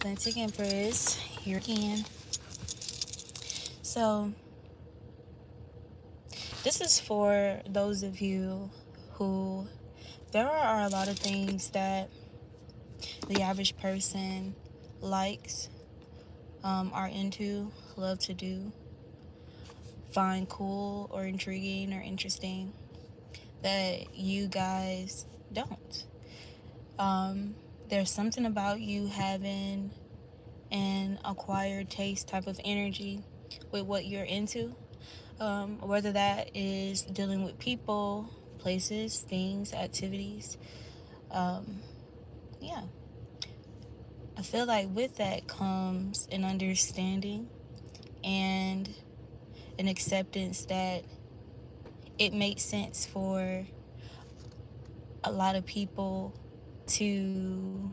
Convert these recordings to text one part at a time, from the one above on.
Authentic Empress here again. So, this is for those of you who there are a lot of things that the average person likes, are into, love to do, find cool or intriguing or interesting that you guys don't. There's something about you having an acquired taste type of energy with what you're into, whether that is dealing with people, places, things, activities. Um, yeah, I feel like with that comes an understanding and an acceptance that it makes sense for a lot of people to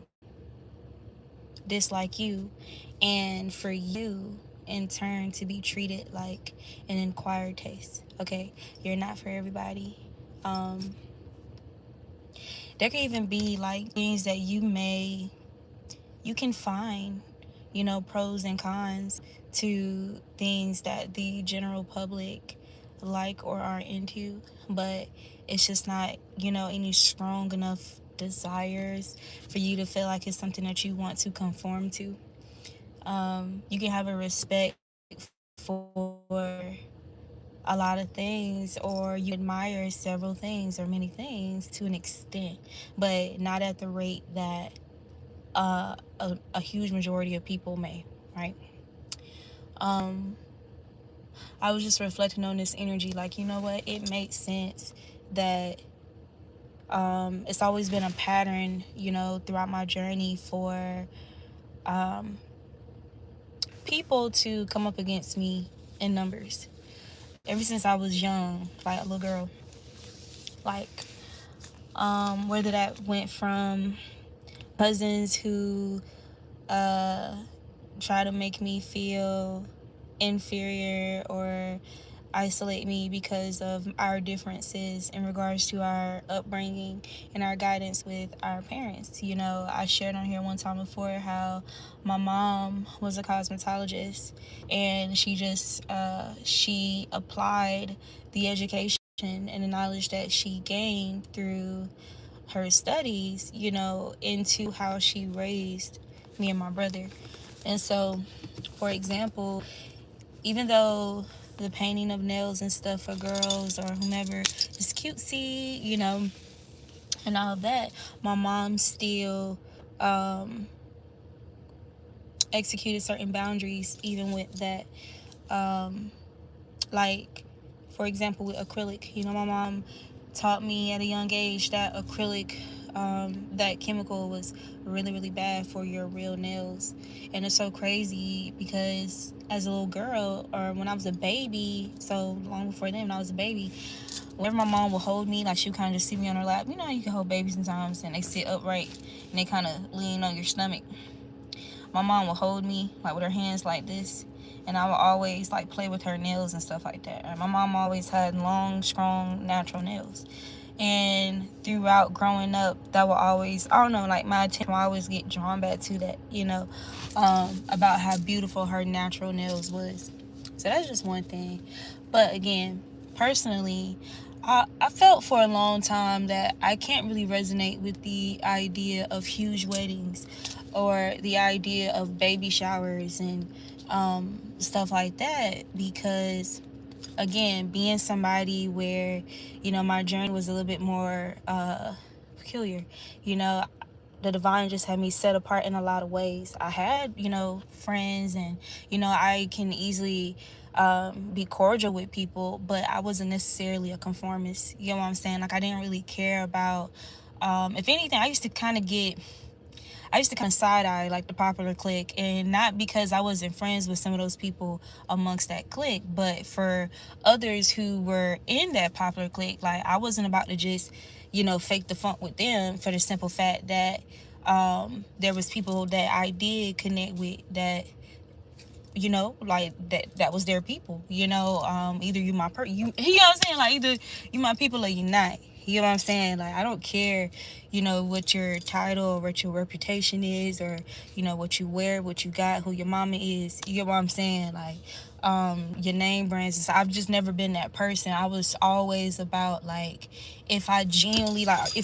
dislike you and for you in turn to be treated like an acquired taste. Okay, you're not for everybody. um there can even be like things that you can find, pros and cons to things that the general public like or are into, but it's just not, any strong enough desires for you to feel like it's something that you want to conform to. You can have a respect for a lot of things, or you admire several things or many things to an extent, but not at the rate that a huge majority of people may, right? Um, I was just reflecting on this energy, like, you know what? It makes sense that it's always been a pattern, throughout my journey for um, people to come up against me in numbers. Ever since I was young, like a little girl, like whether that went from cousins who uh, try to make me feel inferior or isolate me because of our differences in regards to our upbringing and our guidance with our parents. I shared on here one time before how my mom was a cosmetologist, and she applied the education and the knowledge that she gained through her studies, into how she raised me and my brother. And so, for example, even though the painting of nails and stuff for girls or whomever is cutesy, and all of that, my mom still executed certain boundaries even with that. Like, for example, with acrylic, my mom taught me at a young age that acrylic, that chemical was really, really bad for your real nails. And it's so crazy because as a little girl, or when I was a baby, so long before then, when I was a baby, whenever my mom would hold me, like she would kind of just sit me on her lap. You know how you can hold babies sometimes and they sit upright and they kind of lean on your stomach. My mom would hold me like with her hands like this, and I would always like play with her nails and stuff like that. And my mom always had long, strong, natural nails. And throughout growing up, that will always, I don't know, like my attention will always get drawn back to that, about how beautiful her natural nails was. So that's just one thing. But again, personally, I felt for a long time that I can't really resonate with the idea of huge weddings or the idea of baby showers and stuff like that, because again, being somebody where, my journey was a little bit more peculiar, you know, the divine just had me set apart in a lot of ways. I had, friends, and, I can easily be cordial with people, but I wasn't necessarily a conformist. You know what I'm saying? Like, I didn't really care about, if anything, I used to kind of side eye like the popular clique, and not because I wasn't friends with some of those people amongst that clique, but for others who were in that popular clique, like I wasn't about to just, fake the funk with them for the simple fact that there was people that I did connect with that, like that was their people. Either you my you know what I'm saying, like either you my people or you not. You know what I'm saying? Like, I don't care, what your title or what your reputation is, or, what you wear, what you got, who your mama is. You get what I'm saying? Like, your name brands. I've just never been that person. I was always about, like, if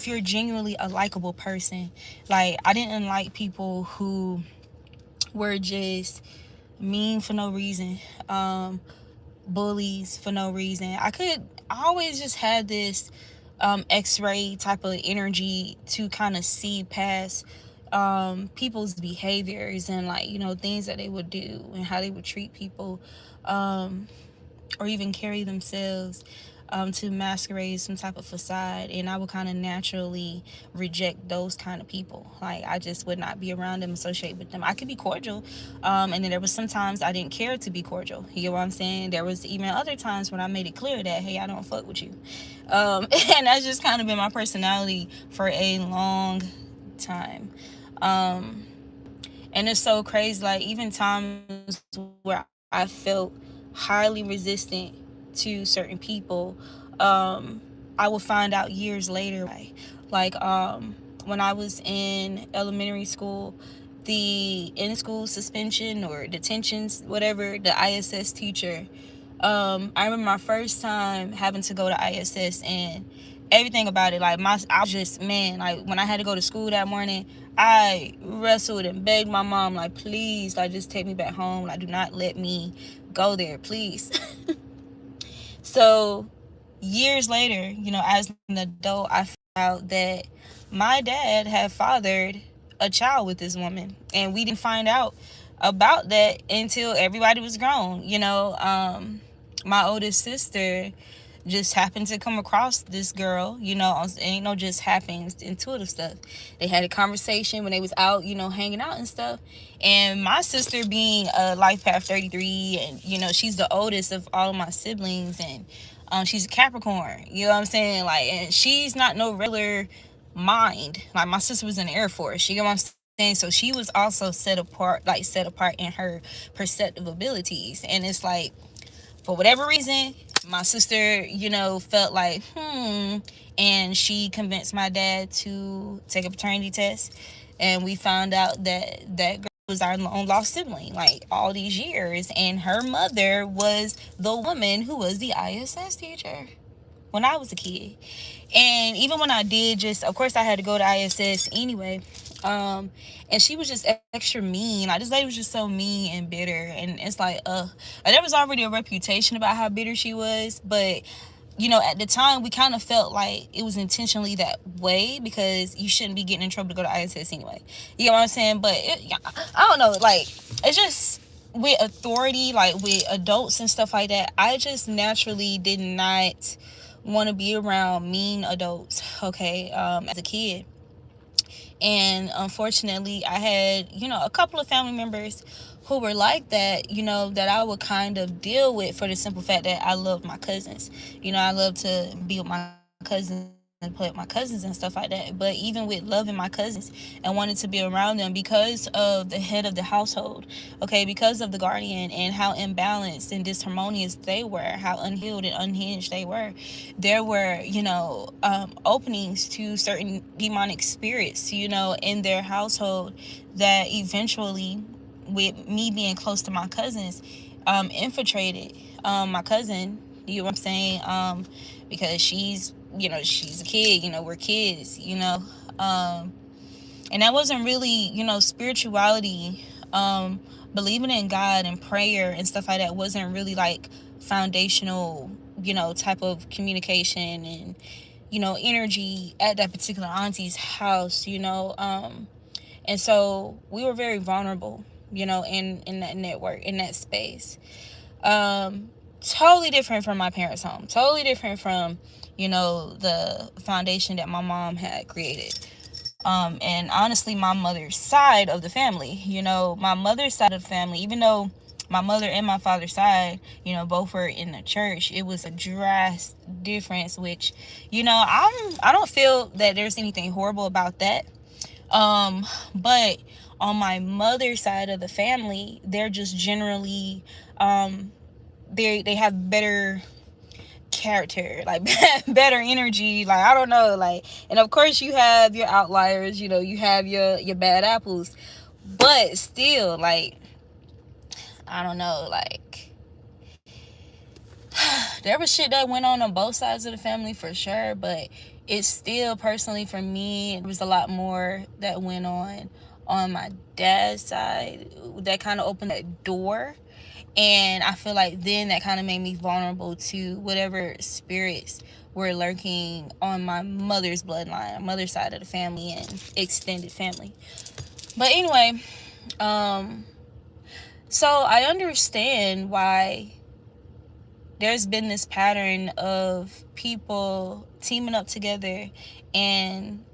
you're genuinely a likable person. Like, I didn't like people who were just mean for no reason. Bullies for no reason. I always just had this x-ray type of energy to kind of see past people's behaviors, and, like, things that they would do and how they would treat people, um, or even carry themselves, to masquerade some type of facade. And I would kind of naturally reject those kind of people. Like, I just would not be around them, associate with them. I could be cordial, and then there was sometimes I didn't care to be cordial. You get what I'm saying? There was even other times when I made it clear that, hey, I don't fuck with you. And that's just kind of been my personality for a long time. um and it's so crazy, like, even times where I felt highly resistant to certain people, I will find out years later why. Like, when I was in elementary school, the in school suspension or detentions, whatever, the ISS teacher, I remember my first time having to go to ISS, and everything about it, like, I was just, man, like, when I had to go to school that morning, I wrestled and begged my mom, like, please, like, just take me back home. Like, do not let me go there, please. So years later, as an adult, I found out that my dad had fathered a child with this woman, and we didn't find out about that until everybody was grown. My oldest sister just happened to come across this girl, ain't no just happens, intuitive stuff. They had a conversation when they was out, hanging out and stuff. And my sister, being a life path 33, and, she's the oldest of all of my siblings, and she's a Capricorn, you know what I'm saying? Like, and she's not no regular mind. Like, my sister was in the Air Force, you know what I'm saying? So she was also set apart in her perceptive abilities. And it's like, for whatever reason, my sister, felt like, and she convinced my dad to take a paternity test. And we found out that that girl was our long lost sibling, like, all these years. And her mother was the woman who was the ISS teacher when I was a kid. And even when I did, just, of course, I had to go to ISS anyway. And she was just extra mean. Like, this lady was just so mean and bitter. And it's like there was already a reputation about how bitter she was. But, at the time, we kind of felt like it was intentionally that way, because you shouldn't be getting in trouble to go to ISS anyway. You know what I'm saying? But I don't know. Like, it's just with authority, like with adults and stuff like that, I just naturally did not want to be around mean adults, okay, as a kid. And unfortunately, I had, a couple of family members who were like that, that I would kind of deal with, for the simple fact that I love my cousins. I love to be with my cousins and play with my cousins and stuff like that. But even with loving my cousins and wanting to be around them, because of the head of the household, okay, because of the guardian, and how imbalanced and disharmonious they were, how unhealed and unhinged they were, there were, openings to certain demonic spirits, in their household, that eventually, with me being close to my cousins, infiltrated my cousin. You know what I'm saying? Because she's a kid. We're kids. And that wasn't really, spirituality, believing in God and prayer and stuff like that wasn't really, like, foundational, type of communication and, energy at that particular auntie's house. And so we were very vulnerable, in that network, in that space. Totally different from my parents' home. Totally different from, the foundation that my mom had created. And honestly, my mother's side of the family, my mother's side of the family, even though my mother and my father's side, both were in the church, it was a drastic difference, which, I don't feel that there's anything horrible about that. But on my mother's side of the family, they're just generally, they have better character, like better energy, like I don't know, like, and of course you have your outliers, you know, you have your bad apples, but still, like, I don't know, like, there was shit that went on both sides of the family for sure, but it's still, personally for me, there was a lot more that went on my dad's side that kind of opened that door. And I feel like then that kind of made me vulnerable to whatever spirits were lurking on my mother's bloodline, mother's side of the family and extended family. But anyway, so I understand why there's been this pattern of people teaming up together and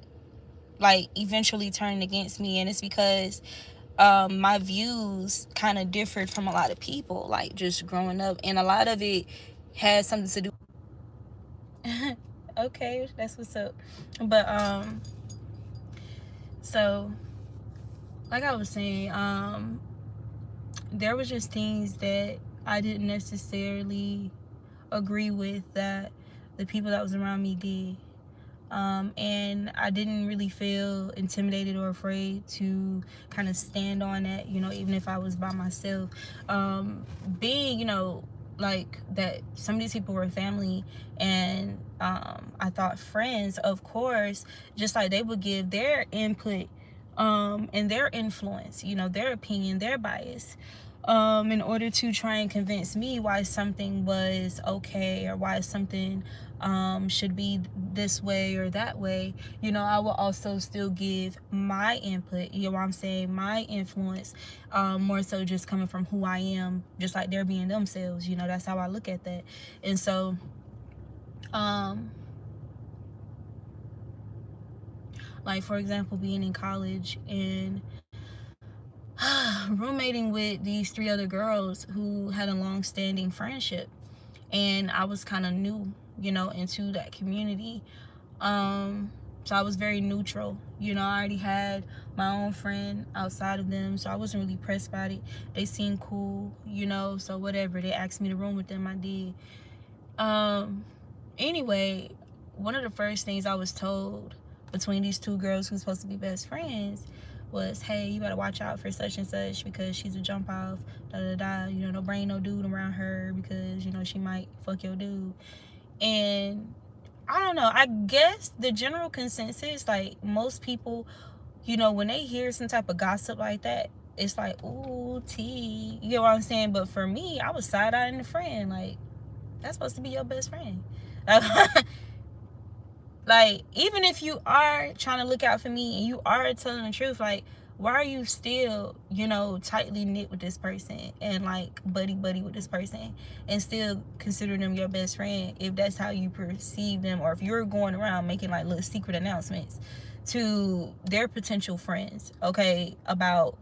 like eventually turning against me, and it's because my views kind of differed from a lot of people, like just growing up, and a lot of it has something to do. Okay, that's what's up. But so like I was saying, there was just things that I didn't necessarily agree with that the people that was around me did. And I didn't really feel intimidated or afraid to kind of stand on that, you know, even if I was by myself. Being, you know, like that some of these people were family, and I thought friends, of course, just like they would give their input and their influence, you know, their opinion, their bias, in order to try and convince me why something was okay or why something should be this way or that way. You know, I will also still give my input, you know what I'm saying, my influence, more so just coming from who I am, just like they're being themselves, you know. That's how I look at that. And so like, for example, being in college and roommating with these 3 other girls who had a long-standing friendship, and I was kind of new, you know, into that community. So I was very neutral, you know. I already had my own friend outside of them, so I wasn't really pressed by it. They seemed cool, you know, so whatever. They asked me to room with them, I did. Anyway, one of the first things I was told between these 2 girls who's supposed to be best friends was, hey, you better watch out for such and such because she's a jump off, da da da, you know, don't bring no dude around her because, you know, she might fuck your dude. And I don't know, I guess the general consensus, like most people, you know, when they hear some type of gossip like that, it's like, ooh, tea, you know what I'm saying? But for me, I was side-eyeing the friend, like, that's supposed to be your best friend. Like, even if you are trying to look out for me and you are telling the truth, like, why are you still, you know, tightly knit with this person and like buddy with this person and still consider them your best friend if that's how you perceive them, or if you're going around making like little secret announcements to their potential friends, okay, about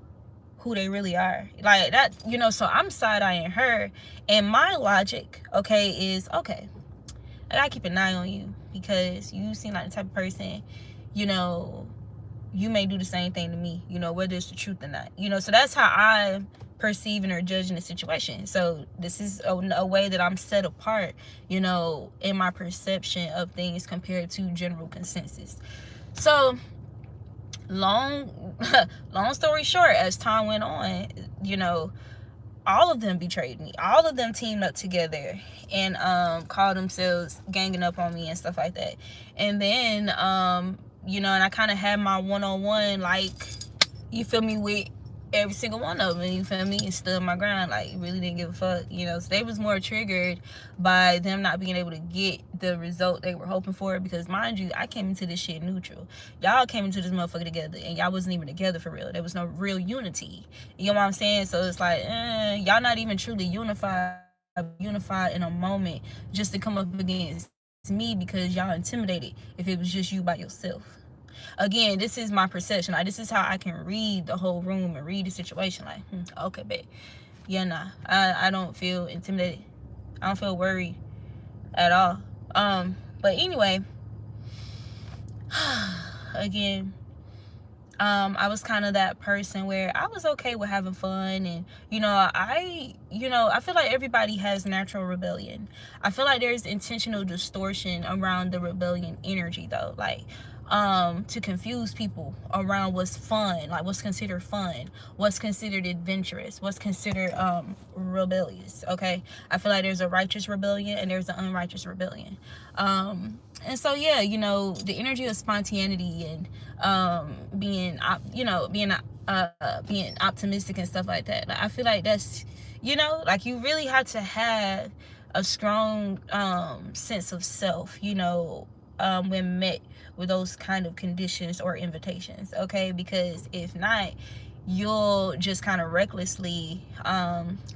who they really are, like that, you know. So I'm side-eyeing her, and my logic, okay, is, okay, I gotta keep an eye on you because you seem like the type of person, you know, you may do the same thing to me, you know, whether it's the truth or not, you know. So that's how I'm perceiving or judging the situation. So this is a way that I'm set apart, you know, in my perception of things compared to general consensus. So long story short, as time went on, you know, all of them betrayed me. All of them teamed up together and called themselves ganging up on me and stuff like that. And then you know, and I kind of had my one-on-one, like, you feel me, with every single one of them, you feel me, and stood my ground, like, really didn't give a fuck, you know. So they was more triggered by them not being able to get the result they were hoping for, because mind you, I came into this shit neutral. Y'all came into this motherfucker together and y'all wasn't even together for real. There was no real unity, you know what I'm saying? So it's like, y'all not even truly unified in a moment just to come up against me because y'all intimidated if it was just you by yourself. Again, this is my perception. Like, this is how I can read the whole room and read the situation. Like, okay, babe. Yeah, nah. I don't feel intimidated. I don't feel worried at all. But anyway, again, I was kind of that person where I was okay with having fun, and I feel like everybody has natural rebellion. I feel like there's intentional distortion around the rebellion energy though, like to confuse people around what's fun, like what's considered fun, what's considered adventurous, what's considered rebellious. Okay, I feel like there's a righteous rebellion and there's an unrighteous rebellion. And so yeah, the energy of spontaneity and being optimistic and stuff like that. Like, I feel like that's, like you really have to have a strong sense of self, when met with those kind of conditions or invitations. Okay, because if not, you'll just kind of recklessly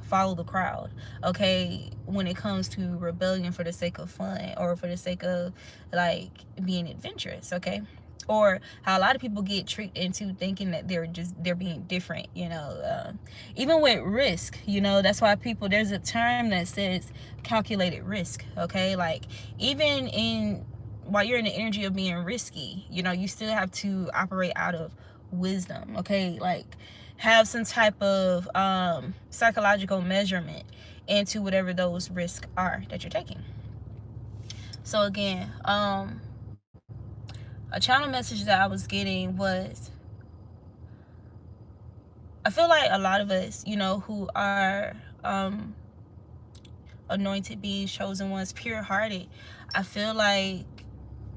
follow the crowd, okay, when it comes to rebellion for the sake of fun or for the sake of like being adventurous. Okay, or how a lot of people get tricked into thinking that they're being different, even with risk. That's why there's a term that says calculated risk. Okay, like even in while you're in the energy of being risky, you still have to operate out of wisdom. Okay, like have some type of psychological measurement into whatever those risks are that you're taking. So again, a channel message that I was getting was, I feel like a lot of us, who are anointed beings, chosen ones, pure hearted, I feel like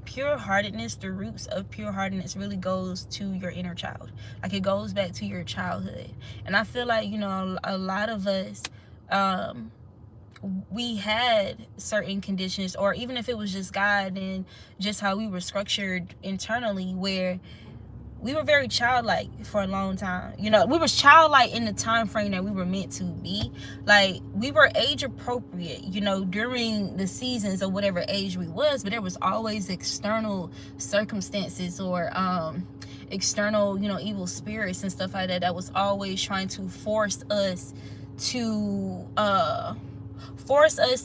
pure heartedness, the roots of pure heartedness really goes to your inner child. Like it goes back to your childhood. And I feel like, a lot of us, we had certain conditions, or even if it was just God and just how we were structured internally, where we were very childlike for a long time. We were childlike in the time frame that we were meant to be. Like we were age appropriate, during the seasons of whatever age we was, but there was always external circumstances or external, evil spirits and stuff like that that was always trying to force us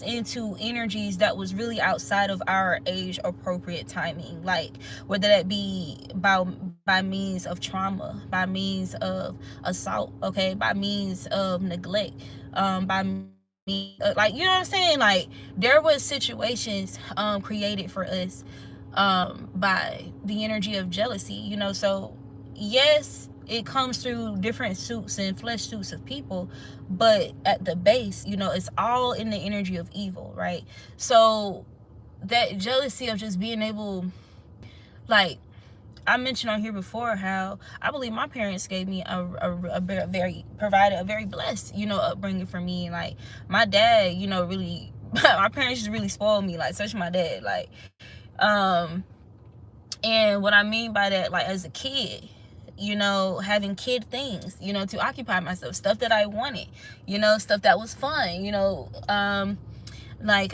into energies that was really outside of our age appropriate timing, like whether that be by means of trauma, by means of assault, okay, by means of neglect, by means like, you know what I'm saying, like there was situations created for us by the energy of jealousy. So yes, it comes through different suits and flesh suits of people, but at the base, it's all in the energy of evil, right? So that jealousy of just being able, like I mentioned on here before, how I believe my parents gave me provided a very blessed, upbringing for me. Like my dad, really, my parents just really spoiled me, like especially my dad, like, and what I mean by that, like as a kid, having kid things, to occupy myself, stuff that I wanted, stuff that was fun, like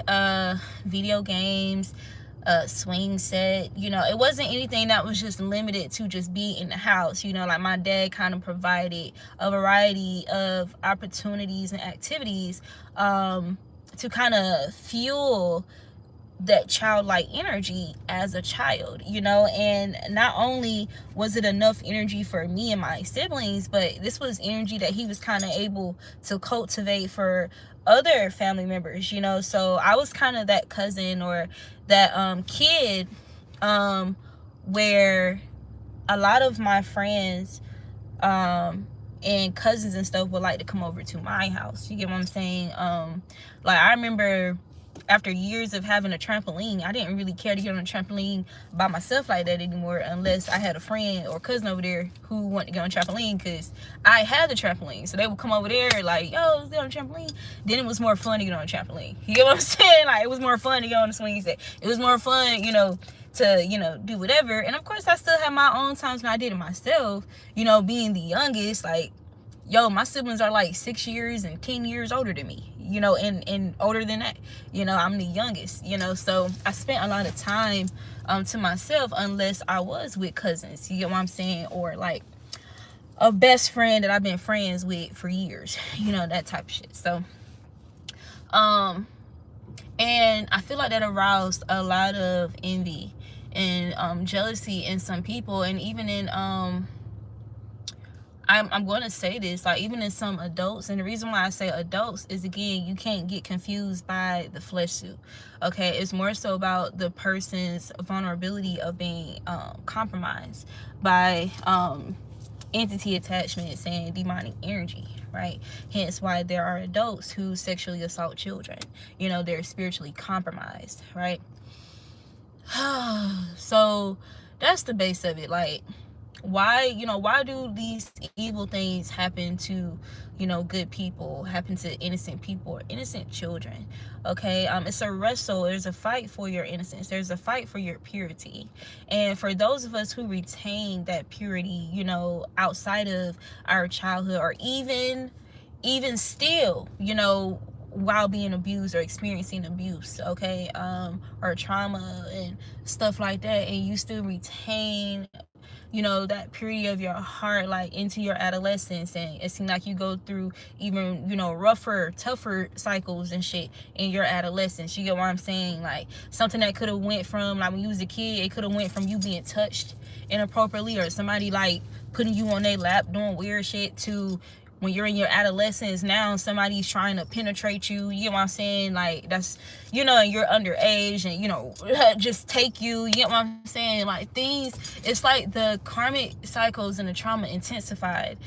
video games, swing set, it wasn't anything that was just limited to just be in the house. Like my dad kind of provided a variety of opportunities and activities to kind of fuel that childlike energy as a child, and not only was it enough energy for me and my siblings, but this was energy that he was kind of able to cultivate for other family members, so I was kind of that cousin or that kid where a lot of my friends and cousins and stuff would like to come over to my house. You get what I'm saying? Like I remember after years of having a trampoline, I didn't really care to get on a trampoline by myself like that anymore, unless I had a friend or cousin over there who wanted to get on a trampoline, because I had the trampoline. So they would come over there like, yo, let's get on a trampoline. Then it was more fun to get on a trampoline. You get what I'm saying? Like it was more fun to get on the swing set. It was more fun, to do whatever. And of course I still had my own times when I did it myself, being the youngest. Like, yo, my siblings are like 6 years and 10 years older than me, and older than that. I'm the youngest, so I spent a lot of time to myself, unless I was with cousins, you get what I'm saying, or like a best friend that I've been friends with for years, that type of shit. So and I feel like that aroused a lot of envy and jealousy in some people, and even in I'm going to say this, like, even in some adults, and the reason why I say adults is, again, you can't get confused by the flesh suit, okay? It's more so about the person's vulnerability of being compromised by entity attachments and demonic energy, right? Hence why there are adults who sexually assault children. You know, they're spiritually compromised, right? So that's the base of it. Like, why do these evil things happen to, good people, happen to innocent people or innocent children? Okay, it's a wrestle. There's a fight for your innocence. There's a fight for your purity. And for those of us who retain that purity, outside of our childhood, or even still, while being abused or experiencing abuse, okay, or trauma and stuff like that, and you still retain that purity of your heart, like, into your adolescence, and it seems like you go through even rougher, tougher cycles and shit in your adolescence. You get what I'm saying? Like, something that could have went from, like, when you was a kid, it could have went from you being touched inappropriately, or somebody like putting you on their lap doing weird shit, to when you're in your adolescence, now somebody's trying to penetrate you. You know what I'm saying? Like, that's, and you're underage, and just take you. You know what I'm saying? Like, things, it's like the karmic cycles and the trauma intensified,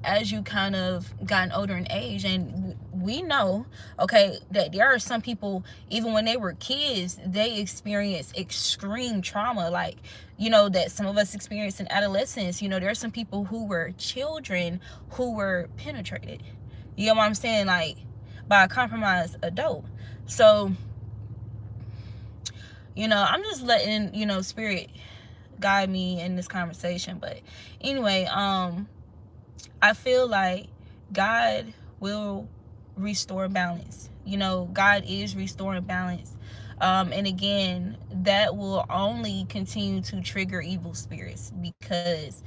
as you kind of gotten older in age. And we know, okay, that there are some people, even when they were kids, they experience extreme trauma, like, that some of us experience in adolescence. There are some people who were children who were penetrated, you know what I'm saying, like, by a compromised adult. So, I'm just letting, spirit guide me in this conversation. But anyway, I feel like God will restore balance. God is restoring balance. And again, that will only continue to trigger evil spirits, because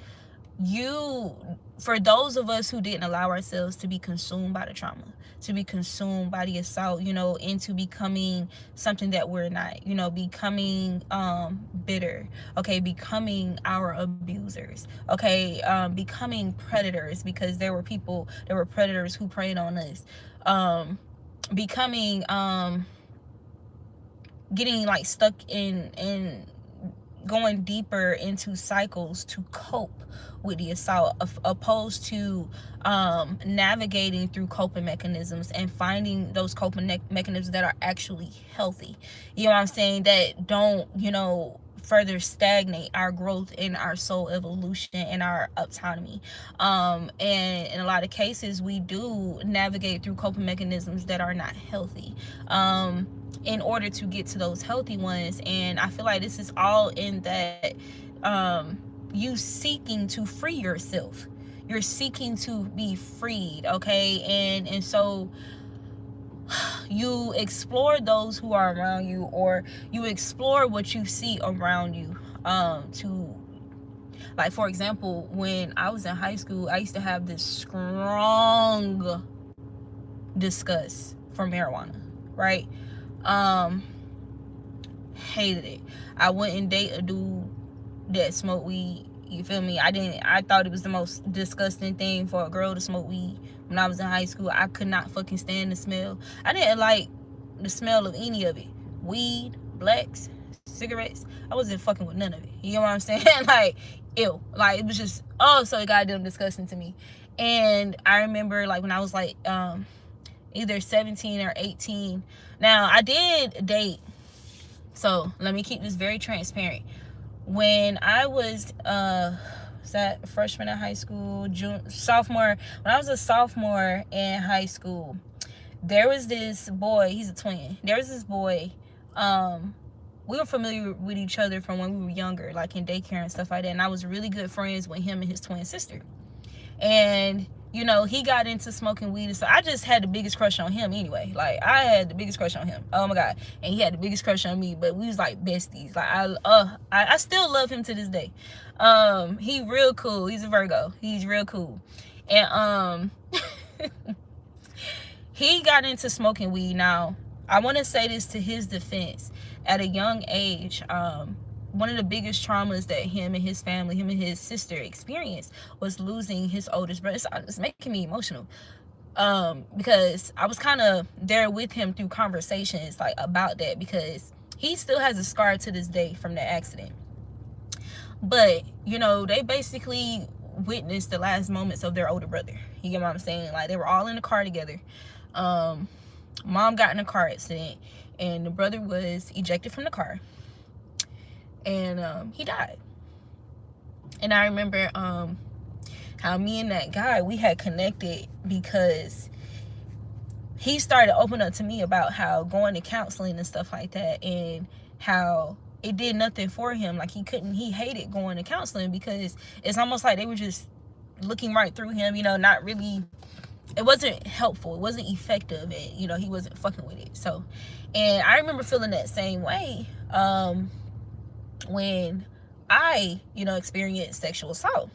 for those of us who didn't allow ourselves to be consumed by the trauma, to be consumed by the assault, into becoming something that we're not, becoming bitter, okay, becoming our abusers, okay, becoming predators, because there were predators who preyed on us, becoming getting like stuck in going deeper into cycles to cope with the assault, opposed to navigating through coping mechanisms and finding those coping mechanisms that are actually healthy, you know what I'm saying, that don't further stagnate our growth and our soul evolution and our autonomy. And in a lot of cases, we do navigate through coping mechanisms that are not healthy, in order to get to those healthy ones. And I feel like this is all in that, you seeking to free yourself. You're seeking to be freed, okay? And so you explore those who are around you, or you explore what you see around you, to, like, for example, when I was in high school, I used to have this strong disgust for marijuana, right? Hated it. I wouldn't date a dude that smoked weed. You feel me? I thought it was the most disgusting thing for a girl to smoke weed. When I was in high school, I could not fucking stand the smell. I didn't like the smell of any of it. Weed, blacks, cigarettes. I wasn't fucking with none of it. You know what I'm saying? Like, ew. Like, it was just, oh, so goddamn disgusting to me. And I remember, like, when I was like either 17 or 18. Now, I did date, so let me keep this very transparent. When I was that freshman in high school, sophomore, when I was a sophomore in high school, there was this boy, he's a twin. There was this boy, we were familiar with each other from when we were younger, like in daycare and stuff like that. And I was really good friends with him and his twin sister. And he got into smoking weed, so I just had the biggest crush on him anyway. Like, I had the biggest crush on him. Oh my god. And he had the biggest crush on me, but we was like besties. Like, I still love him to this day. He real cool. He's a Virgo. He's real cool. And he got into smoking weed. Now, I want to say this to his defense. At a young age, one of the biggest traumas that him and his family, him and his sister experienced was losing his oldest brother. It's making me emotional. Because I was kind of there with him through conversations like about that, because he still has a scar to this day from that accident. But you know, they basically witnessed the last moments of their older brother. You get what I'm saying? Like, they were all in the car together. Mom got in a car accident, and the brother was ejected from the car, and he died. And I remember how me and that guy, we had connected because he started opening up to me about how going to counseling and stuff like that, and how it did nothing for him. Like, he hated going to counseling because it's almost like they were just looking right through him, you know, not really, it wasn't helpful, it wasn't effective, and you know, he wasn't fucking with it. So, and I remember feeling that same way when I, you know, experienced sexual assault.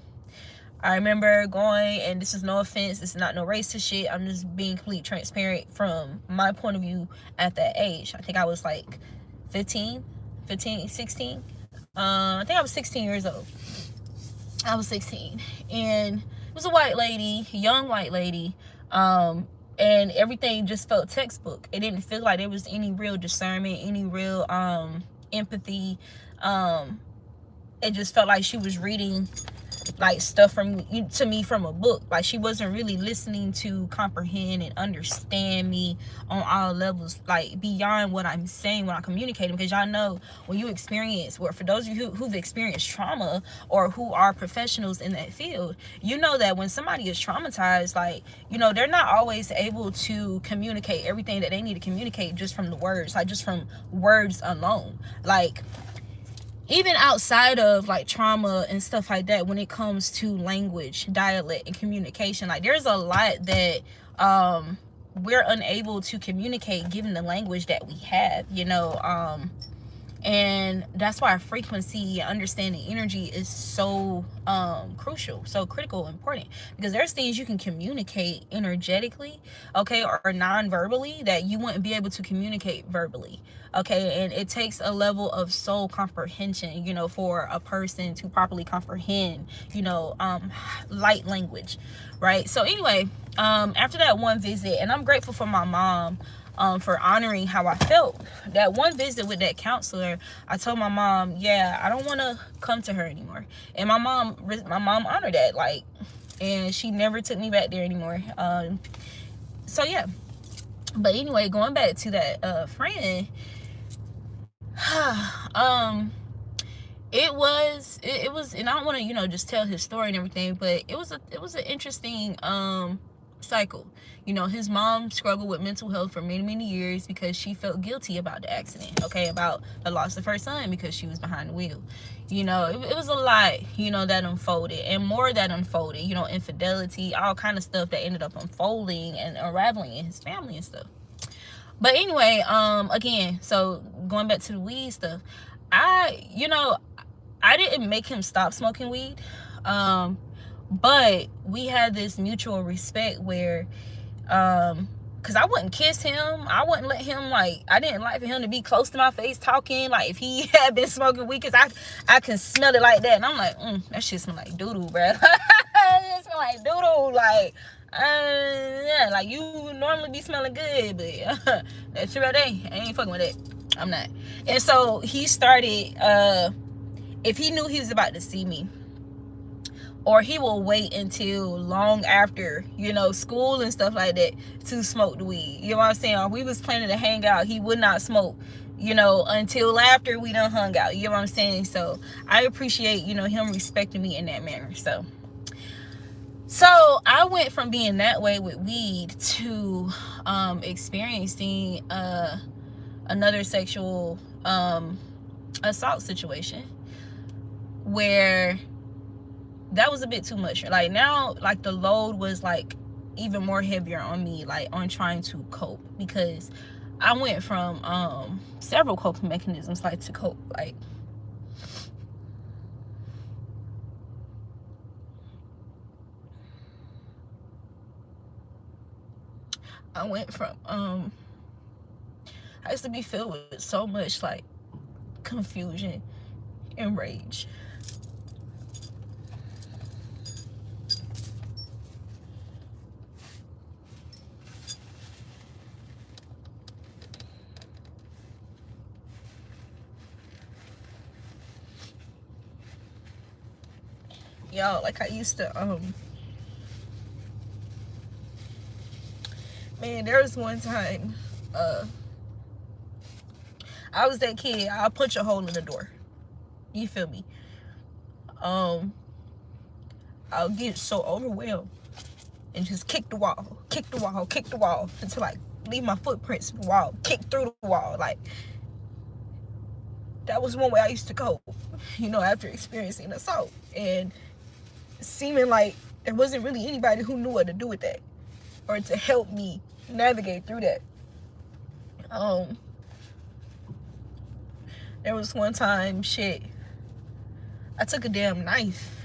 I remember going, and this is no offense, this is not no racist shit, I'm just being completely transparent from my point of view at that age. I think I was like 16. I think I was 16 years old. I was 16, and it was a white lady, young white lady, and everything just felt textbook. It didn't feel like there was any real discernment, any real empathy. It just felt like she was reading like stuff to me from a book. Like, she wasn't really listening to comprehend and understand me on all levels, like beyond what I'm saying when I'm communicating. Because y'all know, when you experience, or for those of you who've experienced trauma or who are professionals in that field, you know that when somebody is traumatized, like, you know, they're not always able to communicate everything that they need to communicate just from the words, like just from words alone. Like, even outside of like trauma and stuff like that, when it comes to language, dialect, and communication, like, there's a lot that we're unable to communicate given the language that we have, you know. And that's why frequency, understanding energy is so crucial, so critical, important, because there's things you can communicate energetically, okay, or non-verbally, that you wouldn't be able to communicate verbally, okay. And it takes a level of soul comprehension, you know, for a person to properly comprehend, you know, light language, right? So anyway, after that one visit, and I'm grateful for my mom for honoring how I felt. That one visit with that counselor, I told my mom, yeah, I don't want to come to her anymore. And my mom honored that, like, and she never took me back there anymore. So yeah. But anyway, going back to that friend, it was, and I don't want to, you know, just tell his story and everything, but it was an interesting cycle. You know, his mom struggled with mental health for many years because she felt guilty about the accident, okay, about the loss of her son because she was behind the wheel. You know, it was a lot, you know, that unfolded, and more that unfolded, you know, infidelity, all kind of stuff that ended up unfolding and unraveling in his family and stuff. But anyway, again, so going back to the weed stuff, I didn't make him stop smoking weed, but we had this mutual respect where, because I wouldn't kiss him, I wouldn't let him, like, I didn't like for him to be close to my face talking, like, if he had been smoking weed, because I can smell it like that, and I'm like, that shit smell like doo-doo, bro. It smell like doo-doo, like, yeah, like, you normally be smelling good, but that shit right there, I ain't fucking with that. I'm not. And so he started, if he knew he was about to see me, or he will wait until long after, you know, school and stuff like that to smoke the weed. You know what I'm saying? Or we was planning to hang out, he would not smoke, you know, until after we done hung out. You know what I'm saying? So I appreciate, you know, him respecting me in that manner. So I went from being that way with weed to experiencing another sexual assault situation where that was a bit too much. Like, now, like, the load was like even more heavier on me, like on trying to cope, because I went from several coping mechanisms, like, to cope, like, I went from I used to be filled with so much, like, confusion and rage. Y'all, like I used to, man, there was one time, I was that kid, I'll punch a hole in the door. You feel me? I'll get so overwhelmed and just kick the wall, kick the wall, kick the wall until I leave my footprints in the wall, kick through the wall. Like, that was one way I used to cope, you know, after experiencing assault and seeming like there wasn't really anybody who knew what to do with that or to help me navigate through that. There was one time, I took a damn knife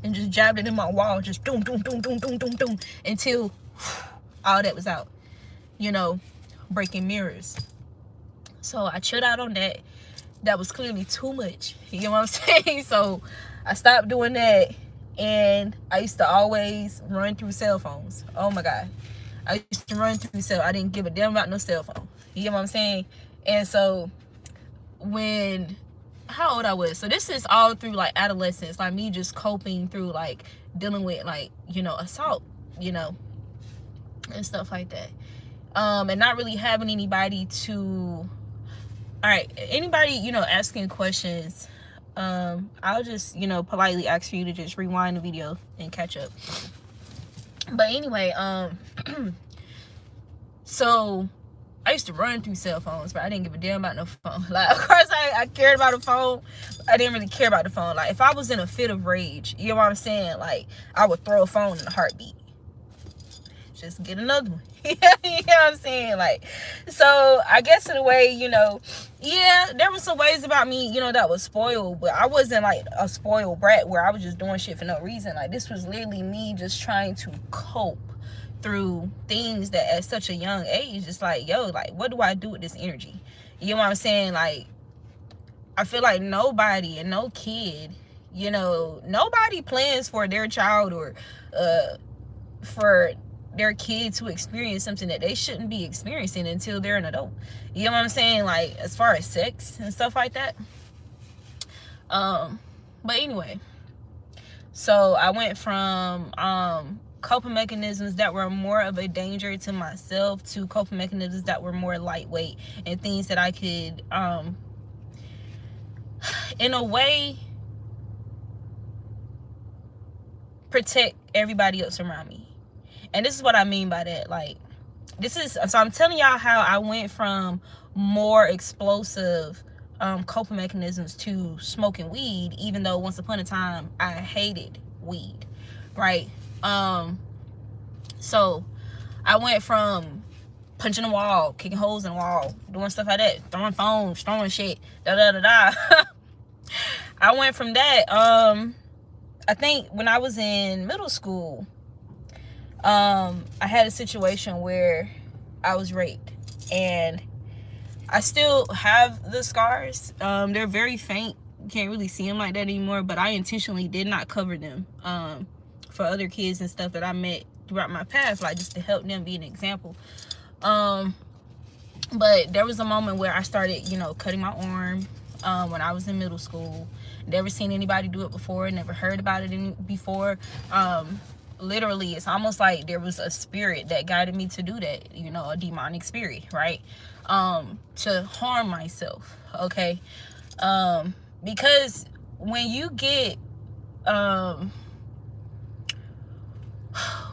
and just jabbed it in my wall, just doom, doom, doom, doom, doom, doom, doom, until all that was out, you know, breaking mirrors. So I chilled out on that. That was clearly too much, you know what I'm saying? So I stopped doing that, and I used to always run through cell phones. Oh my God. I used to run through I didn't give a damn about no cell phone. You know what I'm saying? And so how old I was, so this is all through like adolescence, like me just coping through like dealing with like, you know, assault, you know, and stuff like that, and not really having anybody to, all right, anybody, you know, asking questions, I'll just, you know, politely ask for you to just rewind the video and catch up. But anyway, so I used to run through cell phones, but I didn't give a damn about no phone. Like, of course, I cared about the phone. I didn't really care about the phone. Like, if I was in a fit of rage, you know what I'm saying? Like, I would throw a phone in a heartbeat. Just get another one. You know what I'm saying? Like, so I guess in a way, you know, yeah, there were some ways about me, you know, that was spoiled, but I wasn't like a spoiled brat where I was just doing shit for no reason. Like, this was literally me just trying to cope through things that at such a young age, it's like, yo, like, what do I do with this energy? You know what I'm saying? Like, I feel like nobody and no kid, you know, nobody plans for their child or for their kid to experience something that they shouldn't be experiencing until they're an adult. You know what I'm saying? Like, as far as sex and stuff like that. But anyway, so I went from coping mechanisms that were more of a danger to myself to coping mechanisms that were more lightweight and things that I could in a way protect everybody else around me. And this is what I mean by that. Like, so I'm telling y'all how I went from more explosive coping mechanisms to smoking weed, even though once upon a time I hated weed, right? So I went from punching the wall, kicking holes in the wall, doing stuff like that, throwing phones, throwing shit, I went from that. I think when I was in middle school, I had a situation where I was raped, and I still have the scars. They're very faint. You can't really see them like that anymore, but I intentionally did not cover them for other kids and stuff that I met throughout my path, like just to help them be an example. But there was a moment where I started, you know, cutting my arm when I was in middle school. Never seen anybody do it before, never heard about it before. Literally, it's almost like there was a spirit that guided me to do that, you know, a demonic spirit, right? To harm myself, okay? Because when you get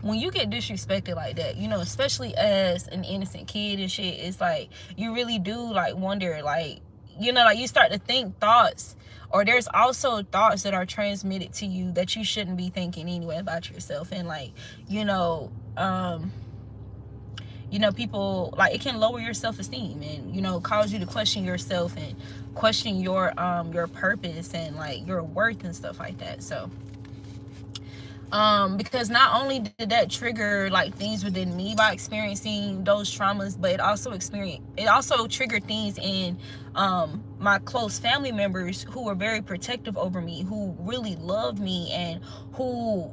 disrespected like that, you know, especially as an innocent kid and shit, it's like you really do like wonder, like, you know, like you start to think thoughts, or there's also thoughts that are transmitted to you that you shouldn't be thinking anyway about yourself. And like, you know, people, like, it can lower your self-esteem and, you know, cause you to question yourself and question your purpose and like your worth and stuff like that. So because not only did that trigger like things within me by experiencing those traumas, but it also triggered things in my close family members who were very protective over me, who really loved me, and who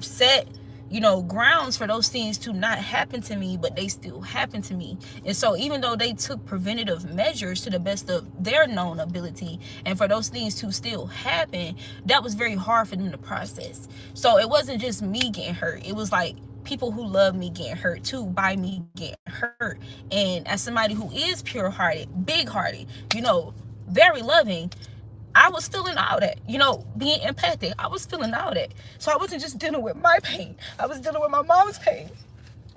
set, you know, grounds for those things to not happen to me, but they still happen to me. And so even though they took preventative measures to the best of their known ability, and for those things to still happen, that was very hard for them to process. So it wasn't just me getting hurt, it was like people who love me getting hurt too by me getting hurt. And as somebody who is pure-hearted, big-hearted, you know, very loving, I was feeling all that, you know, being empathic. I was feeling all that. So I wasn't just dealing with my pain. I was dealing with my mom's pain.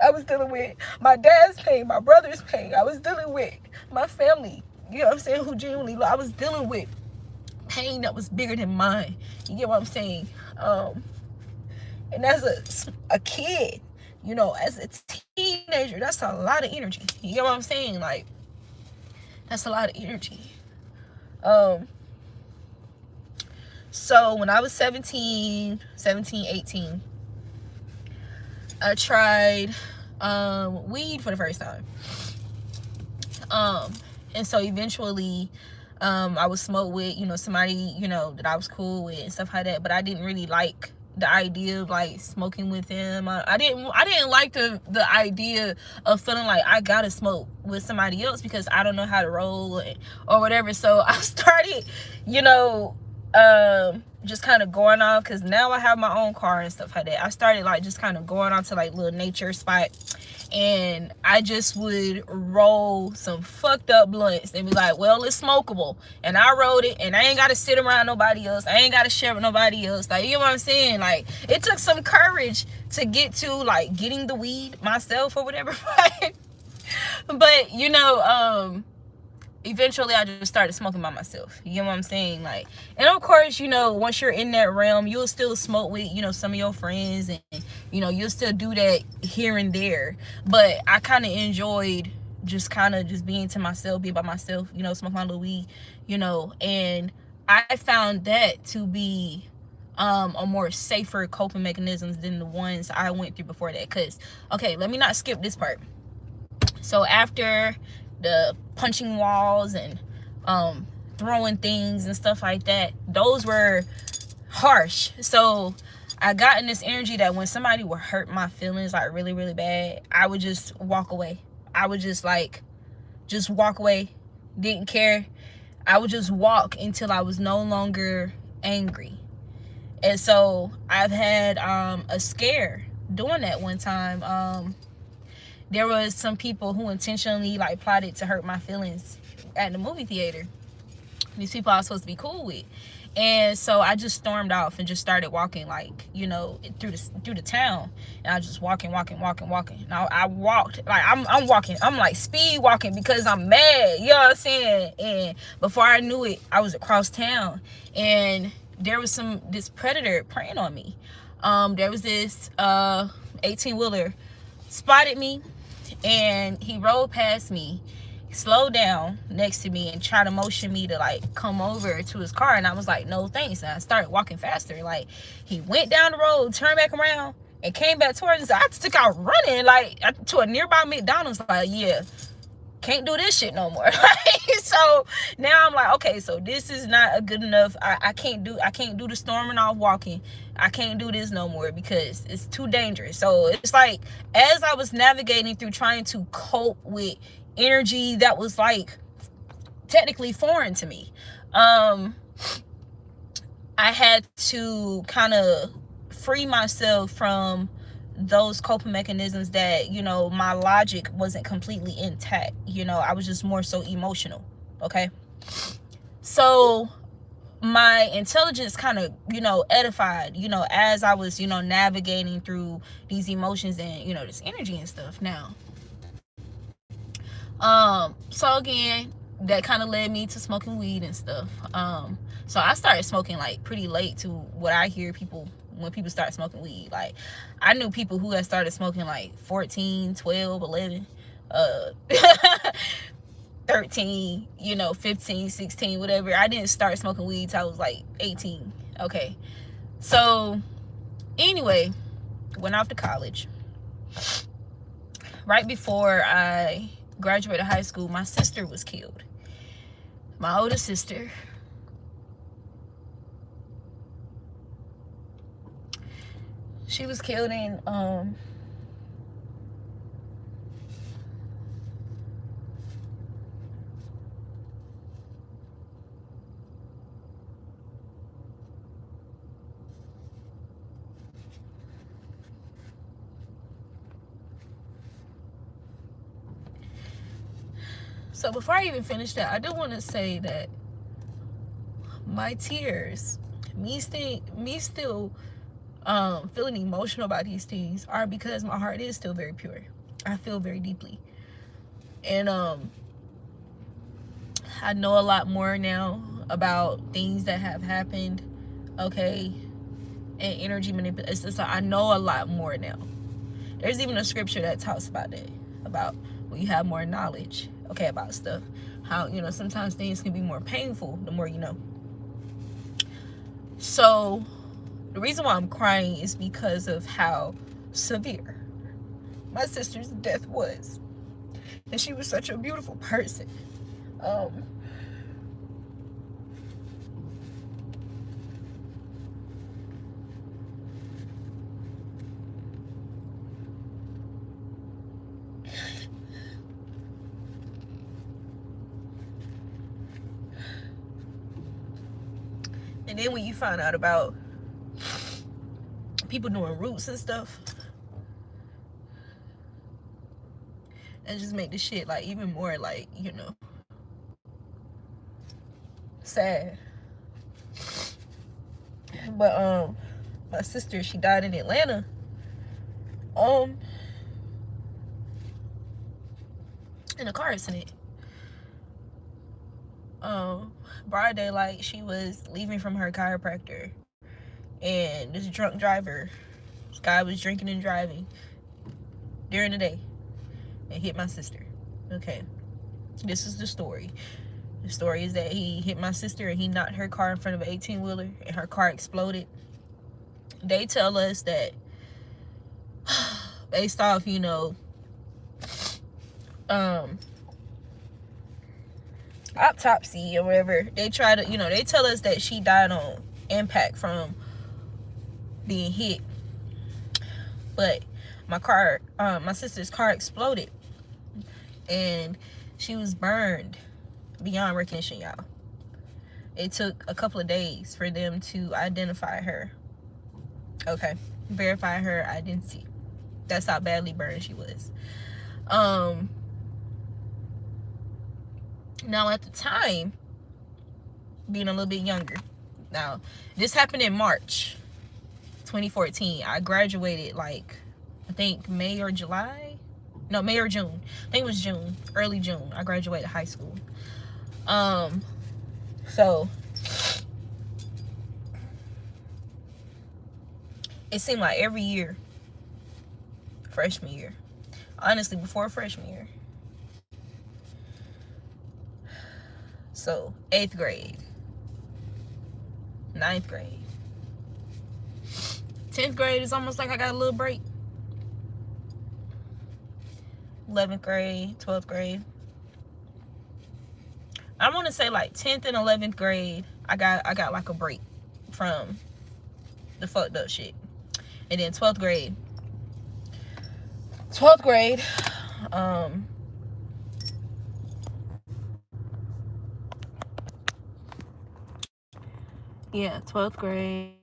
I was dealing with my dad's pain, my brother's pain. I was dealing with my family, you know what I'm saying, who genuinely love. I was dealing with pain that was bigger than mine. You get what I'm saying? And as a kid, you know, as a teenager, that's a lot of energy. You get what I'm saying? Like, that's a lot of energy. So when I was 17, 18, I tried weed for the first time. And so eventually I was smoked with, you know, somebody, you know, that I was cool with and stuff like that, but I didn't really like the idea of like smoking with him. I didn't like the idea of feeling like I gotta smoke with somebody else because I don't know how to roll or whatever. So I started, you know, just kind of going off, because now I have my own car and stuff like that. I started like just kind of going off to like little nature spot, and I just would roll some fucked up blunts and be like, well, it's smokable, and I rolled it, and I ain't gotta sit around nobody else, I ain't gotta share with nobody else. Like, you know what I'm saying? Like, it took some courage to get to like getting the weed myself or whatever. But you know, eventually I just started smoking by myself. You know what I'm saying? Like, and of course, you know, once you're in that realm, you'll still smoke with, you know, some of your friends, and you know, you'll still do that here and there. But I kind of enjoyed just kind of just being to myself, being by myself, you know, smoke my little weed, you know. And I found that to be a more safer coping mechanisms than the ones I went through before that. Because, okay, let me not skip this part. So after the punching walls and throwing things and stuff like that, those were harsh. So I got in this energy that when somebody would hurt my feelings like really, really bad, I would just walk away. I would just walk away, didn't care. I would just walk until I was no longer angry. And so I've had a scare doing that one time. There was some people who intentionally like plotted to hurt my feelings at the movie theater. These people I was supposed to be cool with. And so I just stormed off and just started walking, like, you know, through the town. And I was just walking. Now I walked, like, I'm walking, I'm like speed walking because I'm mad, you know what I'm saying? And before I knew it, I was across town, and there was this predator preying on me. There was this 18-wheeler spotted me, and he rolled past me, slowed down next to me, and tried to motion me to like come over to his car. And I was like, no thanks. And I started walking faster. Like, he went down the road, turned back around, and came back towards us. I took out running like to a nearby McDonald's. Like, yeah, can't do this shit no more. So now I'm like, okay, so this is not a good enough. I can't do the storming off walking. I can't do this no more because it's too dangerous. So it's like, as I was navigating through trying to cope with energy that was like technically foreign to me, I had to kind of free myself from those coping mechanisms that, you know, my logic wasn't completely intact. You know, I was just more so emotional. Okay, so my intelligence kind of, you know, edified, you know, as I was, you know, navigating through these emotions and, you know, this energy and stuff. Now, so again, that kind of led me to smoking weed and stuff. So I started smoking like pretty late to what I hear people, when people start smoking weed. Like, I knew people who had started smoking like 14, 12, 11, 13, you know, 15, 16, whatever. I didn't start smoking weed till I was like 18. Okay, so anyway, went off to college. Right before I graduated high school, my sister was killed. My older sister, she was killed in so before I even finish that, I do want to say that my tears, me still feeling emotional about these things, are because my heart is still very pure. I feel very deeply, and I know a lot more now about things that have happened, okay, and energy manipulation. So I know a lot more now. There's even a scripture that talks about that, about when you have more knowledge, okay, about stuff, how, you know, sometimes things can be more painful the more you know. So the reason why I'm crying is because of how severe my sister's death was, and she was such a beautiful person. And then when you find out about people doing roots and stuff, and just make the shit like even more like, you know, sad. But my sister, she died in Atlanta. In a car accident. Broad daylight, she was leaving from her chiropractor, and this drunk driver, this guy was drinking and driving during the day and hit my sister. Okay, this is the story. The story is that he hit my sister and he knocked her car in front of an 18-wheeler and her car exploded. They tell us that based off, you know, autopsy or whatever, they try to, you know, they tell us that she died on impact from being hit. But my sister's car exploded and she was burned beyond recognition, y'all. It took a couple of days for them to identify her, okay, verify her identity. That's how badly burned she was. Now at the time, being a little bit younger, now this happened in March 2014. I graduated like, I think May or June. I think it was June, early June. I graduated high school. So it seemed like every year, freshman year, honestly before freshman year, so 8th grade, 9th grade, 10th grade is almost like I got a little break. 11th grade, 12th grade, I want to say like 10th and 11th grade, I got like a break from the fucked up shit. And then 12th grade, yeah, 12th grade,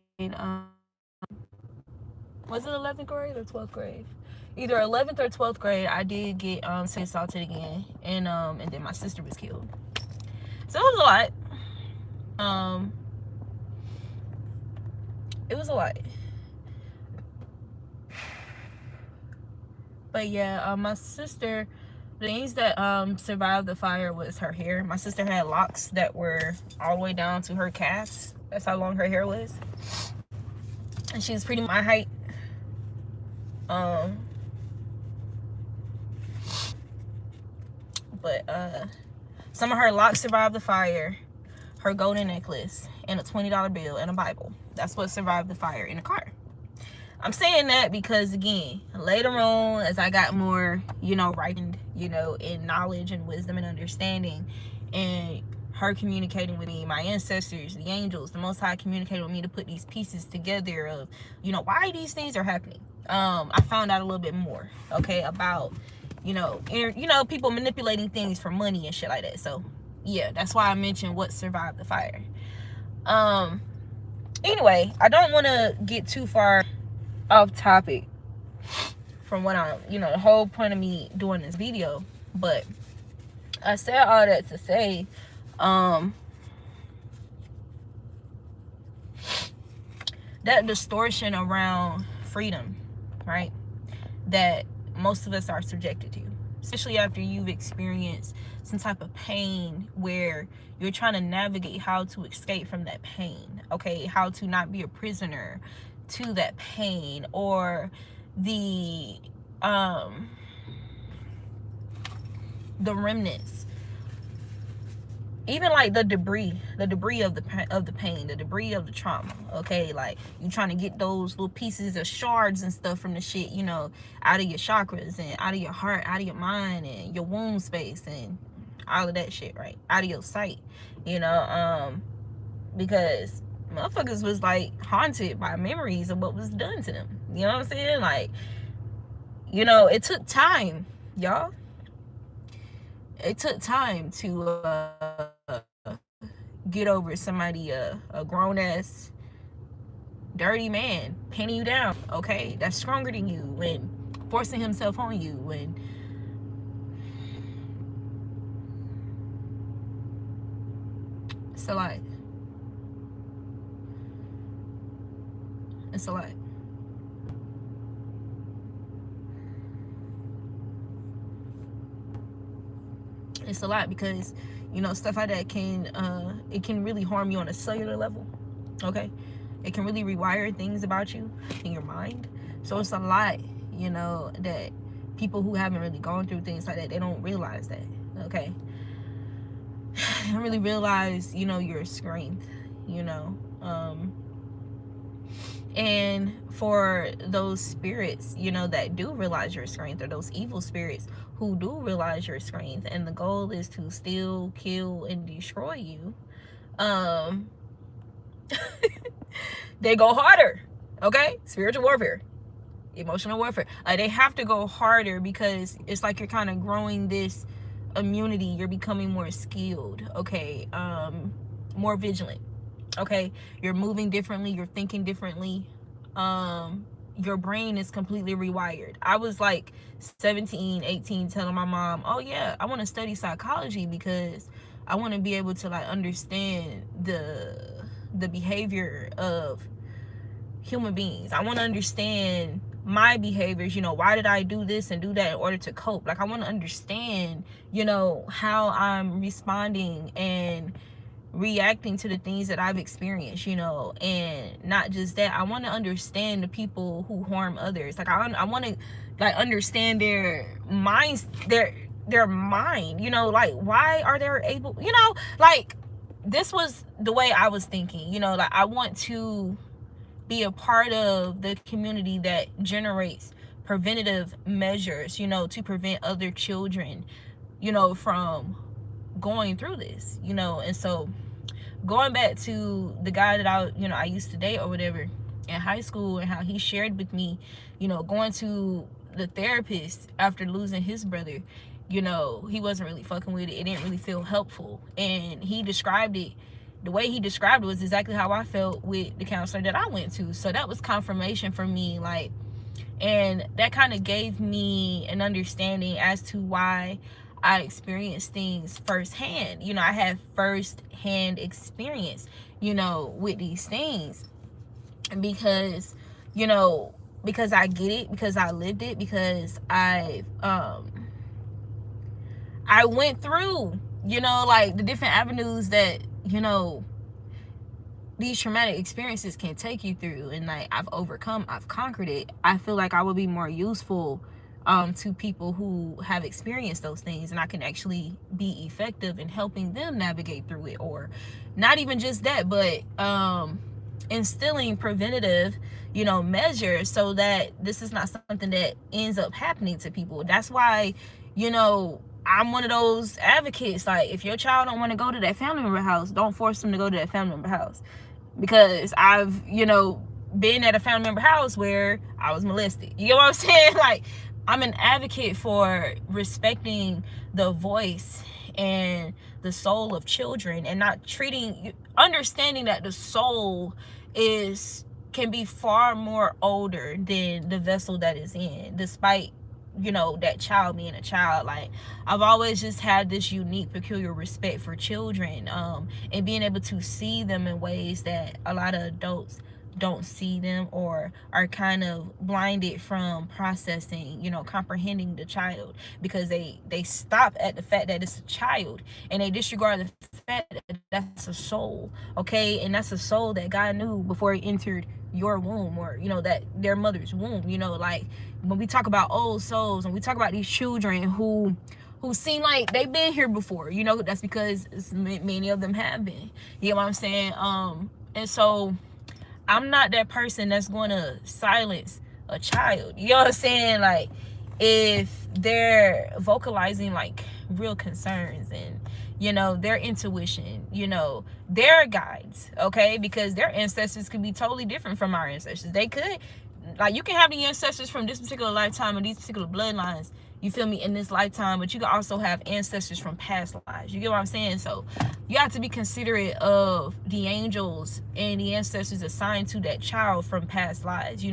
was it 11th grade or 12th grade? Either 11th or 12th grade, I did get assaulted again, and then my sister was killed. So it was a lot. It was a lot. But yeah, my sister, the things that survived the fire was her hair. My sister had locks that were all the way down to her calves. That's how long her hair was. And she was pretty much my height. But some of her locks survived the fire. Her golden necklace and a $20 bill and a Bible. That's what survived the fire in the car. I'm saying that because, again, later on, as I got more, you know, ripened, you know, in knowledge and wisdom and understanding, and her communicating with me, my ancestors, the angels, the Most High communicated with me to put these pieces together of, why these things are happening. I found out a little bit more, okay, about, people manipulating things for money and shit like that. So, yeah, that's why I mentioned what survived the fire. Anyway, I don't want to get too far off topic from what I'm, the whole point of me doing this video, but I said all that to say, that distortion around freedom, right, that most of us are subjected to, especially after you've experienced some type of pain where you're trying to navigate how to escape from that pain, okay, how to not be a prisoner to that pain, or the remnants, even like the debris of the pain, the debris of the trauma, okay, like you trying to get those little pieces of shards and stuff from the shit, out of your chakras and out of your heart, out of your mind and your womb space and all of that shit, right, out of your sight, because motherfuckers was like haunted by memories of what was done to them, you know what I'm saying, like, it took time, y'all. It took time to get over somebody, a grown-ass dirty man pinning you down, okay, that's stronger than you, and forcing himself on you, and it's a lot. It's a lot. It's a lot because stuff like that can it can really harm you on a cellular level, okay, it can really rewire things about you in your mind. So it's a lot, that people who haven't really gone through things like that, they don't realize that, okay, they don't really realize your strength, and for those spirits, that do realize your strength, or those evil spirits who do realize your strength, and the goal is to steal, kill, and destroy you, they go harder, okay? Spiritual warfare, emotional warfare. They have to go harder because it's like you're kind of growing this immunity. You're becoming more skilled, okay? More vigilant, okay? You're moving differently, you're thinking differently, your brain is completely rewired. I was like 17, 18 telling my mom, oh yeah, I want to study psychology because I want to be able to like understand the behavior of human beings. I want to understand my behaviors, why did I do this and do that in order to cope. Like I want to understand, how I'm responding and reacting to the things that I've experienced, and not just that, I want to understand the people who harm others. Like I want to like understand their minds, their mind, like why are they able, like this was the way I was thinking, like I want to be a part of the community that generates preventative measures, to prevent other children, from going through this, and so going back to the guy that I used to date or whatever in high school, and how he shared with me, going to the therapist after losing his brother, he wasn't really fucking with it. It didn't really feel helpful, and he described it, the way he described it was exactly how I felt with the counselor that I went to. So that was confirmation for me, like, and that kind of gave me an understanding as to why I experienced things firsthand. I had firsthand experience, with these things, because, because I get it, because I lived it, because I went through, like the different avenues that, these traumatic experiences can take you through, and like I've conquered it. I feel like I would be more useful to people who have experienced those things, and I can actually be effective in helping them navigate through it. Or not even just that, but instilling preventative, measures, so that this is not something that ends up happening to people. That's why, I'm one of those advocates. Like, if your child don't want to go to that family member house, don't force them to go to that family member house. Because I've, been at a family member house where I was molested. You know what I'm saying? Like, I'm an advocate for respecting the voice and the soul of children, and not understanding that the soul can be far more older than the vessel that is in, despite that child being a child. Like, I've always just had this unique, peculiar respect for children, and being able to see them in ways that a lot of adults don't see them, or are kind of blinded from processing, comprehending the child, because they stop at the fact that it's a child, and they disregard the fact that that's a soul. Okay, and that's a soul that God knew before it entered your womb, or that their mother's womb. Like, when we talk about old souls, and we talk about these children who seem like they've been here before, that's because many of them have been. You know what I'm saying? And so I'm not that person that's going to silence a child. You know what I'm saying? Like, if they're vocalizing like real concerns, and their intuition, their guides, okay? Because their ancestors could be totally different from our ancestors. They could, like, you can have the ancestors from this particular lifetime and these particular bloodlines, you feel me, in this lifetime, but you can also have ancestors from past lives. You get what I'm saying? So you have to be considerate of the angels and the ancestors assigned to that child from past lives,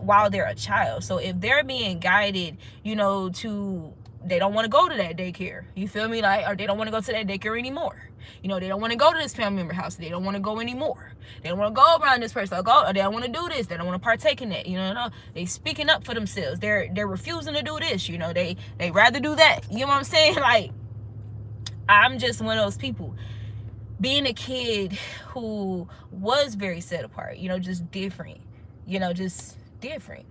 while they're a child. So if they're being guided, to, they don't want to go to that daycare, you feel me, like, or they don't want to go to that daycare anymore, they don't want to go to this family member house, they don't want to go anymore, they don't want to go around this person, or they don't want to do this, they don't want to partake in that, they speaking up for themselves, they're refusing to do this, they rather do that. You know what I'm saying? Like, I'm just one of those people, being a kid who was very set apart, just different, just different,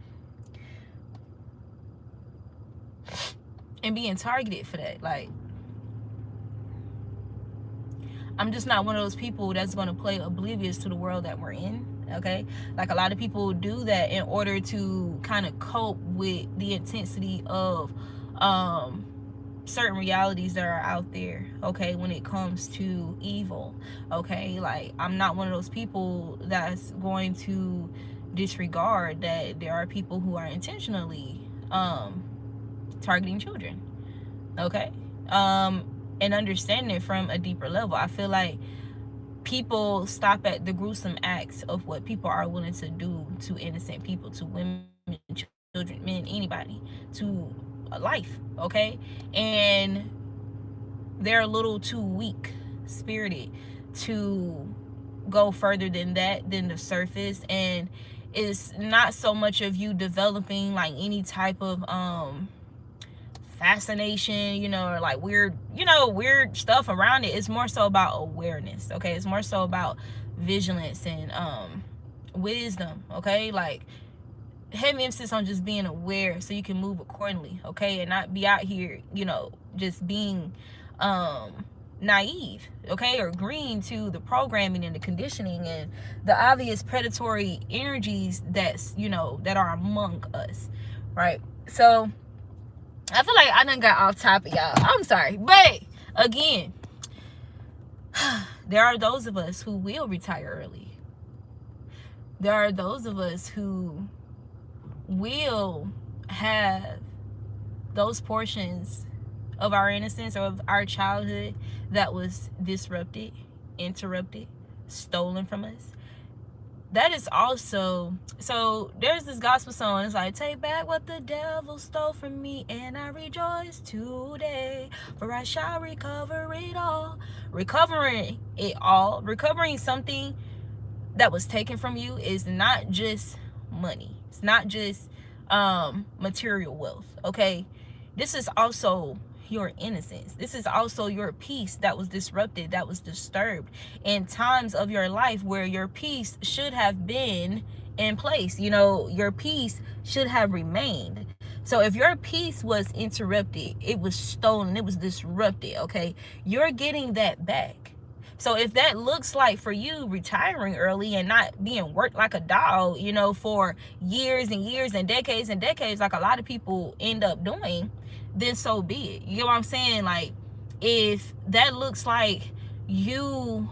and being targeted for that. Like, I'm just not one of those people that's going to play oblivious to the world that we're in, okay? Like, a lot of people do that in order to kind of cope with the intensity of certain realities that are out there, okay, when it comes to evil, okay? Like, I'm not one of those people that's going to disregard that there are people who are intentionally targeting children, okay? And understanding it from a deeper level. I feel like people stop at the gruesome acts of what people are willing to do to innocent people, to women, children, men, anybody, to life, okay? And they're a little too weak spirited to go further than that, than the surface. And it's not so much of you developing like any type of fascination, or like weird stuff around it. It's more so about awareness, okay? It's more so about vigilance and wisdom, okay? Like, heavy emphasis on just being aware so you can move accordingly, okay? And not be out here, just being naive, okay, or green to the programming and the conditioning and the obvious predatory energies that's that are among us, right? So I feel like I done got off topic, y'all. I'm sorry. But again, there are those of us who will retire early. There are those of us who will have those portions of our innocence or of our childhood that was disrupted, interrupted, stolen from us. That is also, so there's this gospel song, it's like, take back what the devil stole from me, and I rejoice today, for I shall recover it all. Recovering it all, recovering something that was taken from you, is not just money. It's not just material wealth, okay? This is also your innocence. This is also your peace that was disrupted, that was disturbed in times of your life where your peace should have been in place. Your peace should have remained. So if your peace was interrupted, it was stolen, it was disrupted, okay, you're getting that back. So if that looks like for you retiring early and not being worked like a dog, for years and years and decades, like a lot of people end up doing, then so be it. You get what I'm saying? Like, if that looks like you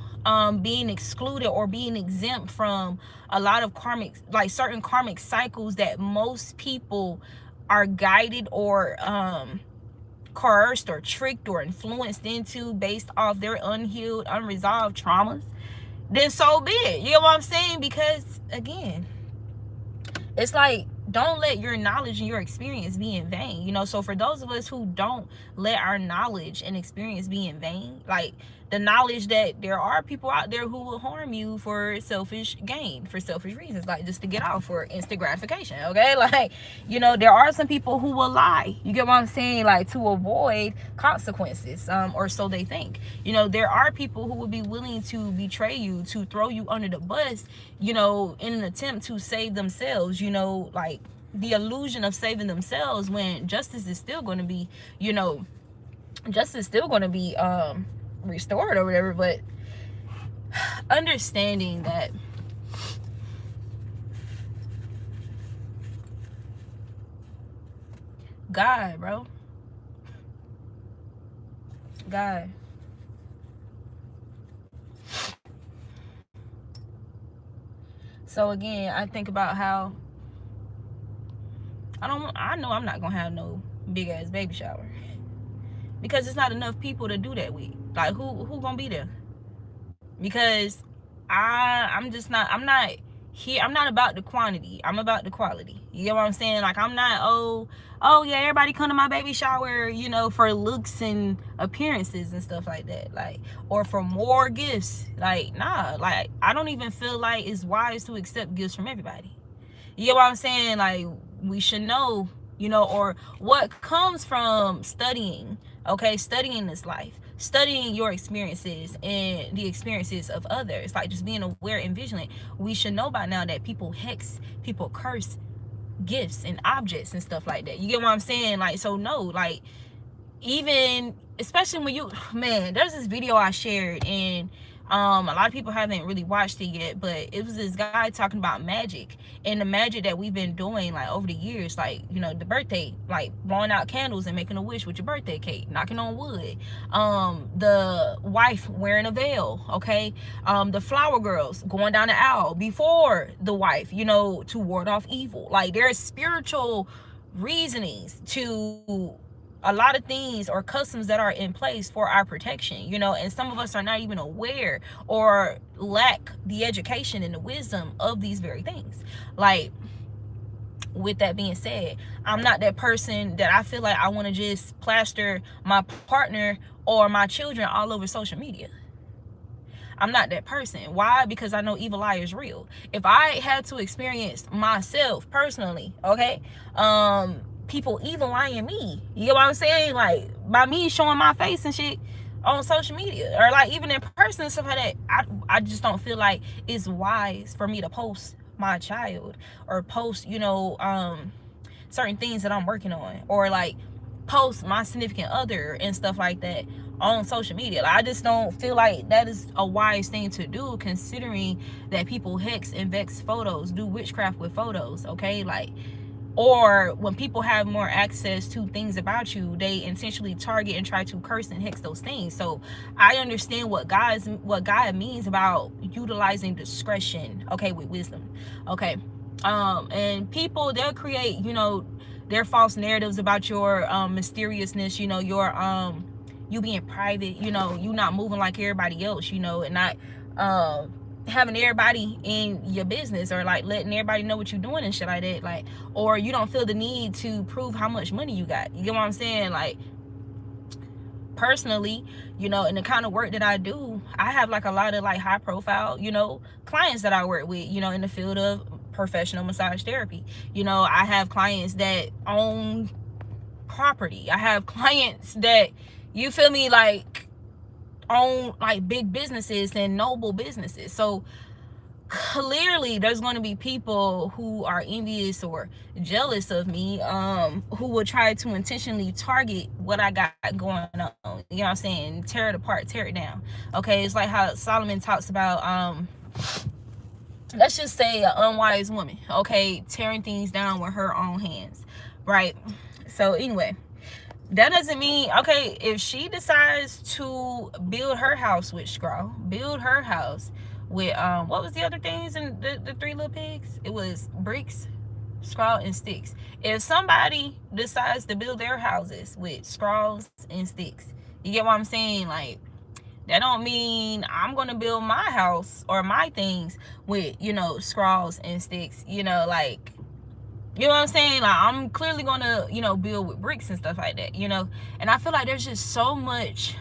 being excluded or being exempt from a lot of karmic, like certain karmic cycles that most people are guided or coerced or tricked or influenced into based off their unhealed, unresolved traumas, then so be it. You know what I'm saying? Because again, it's like, don't let your knowledge and your experience be in vain. So for those of us who don't let our knowledge and experience be in vain, like the knowledge that there are people out there who will harm you for selfish gain, for selfish reasons, like just to get off for instant gratification, okay? Like, there are some people who will lie, you get what I'm saying, like to avoid consequences, or so they think. There are people who will be willing to betray you, to throw you under the bus, in an attempt to save themselves, like the illusion of saving themselves, when justice is still going to be, restored or whatever. But understanding that God, bro, God. So again, I think about how I know I'm not gonna have no big ass baby shower, because it's not enough people to do that with. Like, who gonna be there? Because I'm not about the quantity, I'm about the quality. You get what I'm saying? Like, I'm not, oh yeah, everybody come to my baby shower, for looks and appearances and stuff like that, like, or for more gifts. Like, nah, like, I don't even feel like it's wise to accept gifts from everybody. You get what I'm saying? Like, we should know, or what comes from studying, okay? Studying this life, studying your experiences and the experiences of others, like just being aware and vigilant. We should know by now that people hex, people curse gifts and objects and stuff like that. You get what I'm saying? Like, so no, like, even especially when you, man, there's this video I shared, and a lot of people haven't really watched it yet, but it was this guy talking about magic, and the magic that we've been doing, like, over the years, like, the birthday, like blowing out candles and making a wish with your birthday cake, knocking on wood, the wife wearing a veil, okay, the flower girls going down the aisle before the wife, to ward off evil. Like, there's spiritual reasonings to a lot of things or customs that are in place for our protection, and some of us are not even aware or lack the education and the wisdom of these very things. Like, with that being said, I'm not that person that I feel like I want to just plaster my partner or my children all over social media. I'm not that person. Why? Because I know evil eye is real. If I had to experience myself personally, okay, people evil eyeing me, you know what I'm saying? Like, by me showing my face and shit on social media, or like even in person and stuff like that, I just don't feel like it's wise for me to post my child or post, certain things that I'm working on, or like post my significant other and stuff like that on social media. Like, I just don't feel like that is a wise thing to do, considering that people hex and vex photos, do witchcraft with photos, okay? Like, or when people have more access to things about you, they intentionally target and try to curse and hex those things. So I understand what God means about utilizing discretion, okay, with wisdom, okay. And people, they'll create, their false narratives about your mysteriousness, your you being private, you not moving like everybody else, and not having everybody in your business, or like letting everybody know what you're doing and shit like that. Like, or you don't feel the need to prove how much money you got. You get what I'm saying? Like, personally, in the kind of work that I do, I have like a lot of like high profile, clients that I work with, in the field of professional massage therapy. I have clients that own property. I have clients that, you feel me, like own like big businesses and noble businesses. So clearly there's going to be people who are envious or jealous of me, who will try to intentionally target what I got going on, you know what I'm saying, tear it apart, tear it down. Okay, it's like how Solomon talks about, let's just say an unwise woman, okay, tearing things down with her own hands, right? So anyway, That doesn't mean, okay, if she decides to build her house with straw, build her house with what was the other things in the three little pigs? It was bricks, straw, and sticks. If somebody decides to build their houses with straws and sticks, you get what I'm saying? Like, that don't mean I'm gonna build my house or my things with, straws and sticks, like, you know what I'm saying? Like, I'm clearly gonna, build with bricks and stuff like that, And I feel like there's so much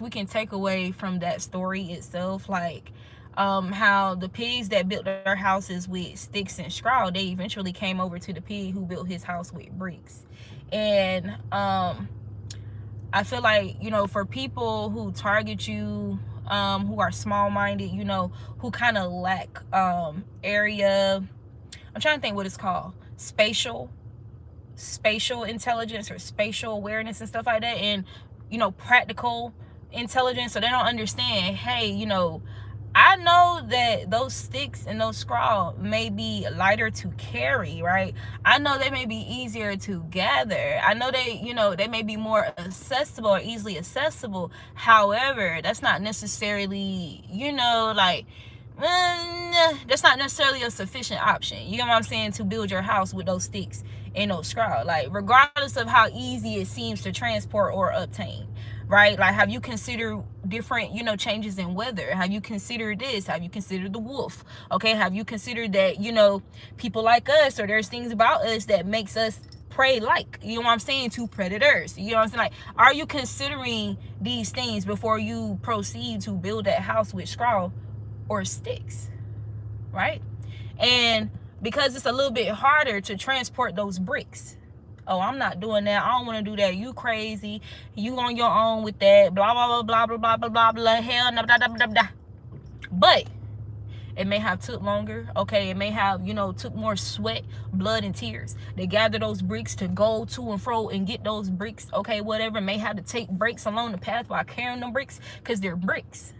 we can take away from that story itself. Like, how the pigs that built their houses with sticks and straw, they eventually came over to the pig who built his house with bricks. And I feel like, for people who target you, who are small-minded, who kind of lack area, I'm trying to think what it's called, spatial intelligence or spatial awareness and stuff like that, and practical intelligence. So they don't understand, hey, I know that those sticks and those straw may be lighter to carry, right? I know they may be easier to gather. I know they may be more accessible or easily accessible. However, that's not necessarily, like, that's not necessarily a sufficient option. You know what I'm saying? To build your house with those sticks and those straw. Like, regardless of how easy it seems to transport or obtain. Right? Like, have you considered different, changes in weather? Have you considered this? Have you considered the wolf? Okay, have you considered that, people like us, or there's things about us that makes us prey, like, you know what I'm saying, to predators? You know what I'm saying? Like, are you considering these things before you proceed to build that house with straw or sticks? Right? And because it's a little bit harder to transport those bricks, oh, I'm not doing that, I don't want to do that, you crazy, you on your own with that, blah blah blah blah blah blah blah blah, hell no, blah, blah, blah, blah. But it may have took longer. Okay, it may have, took more sweat, blood, and tears. They gather those bricks to go to and fro and get those bricks. Okay, whatever. May have to take breaks along the path while carrying them bricks, because they're bricks.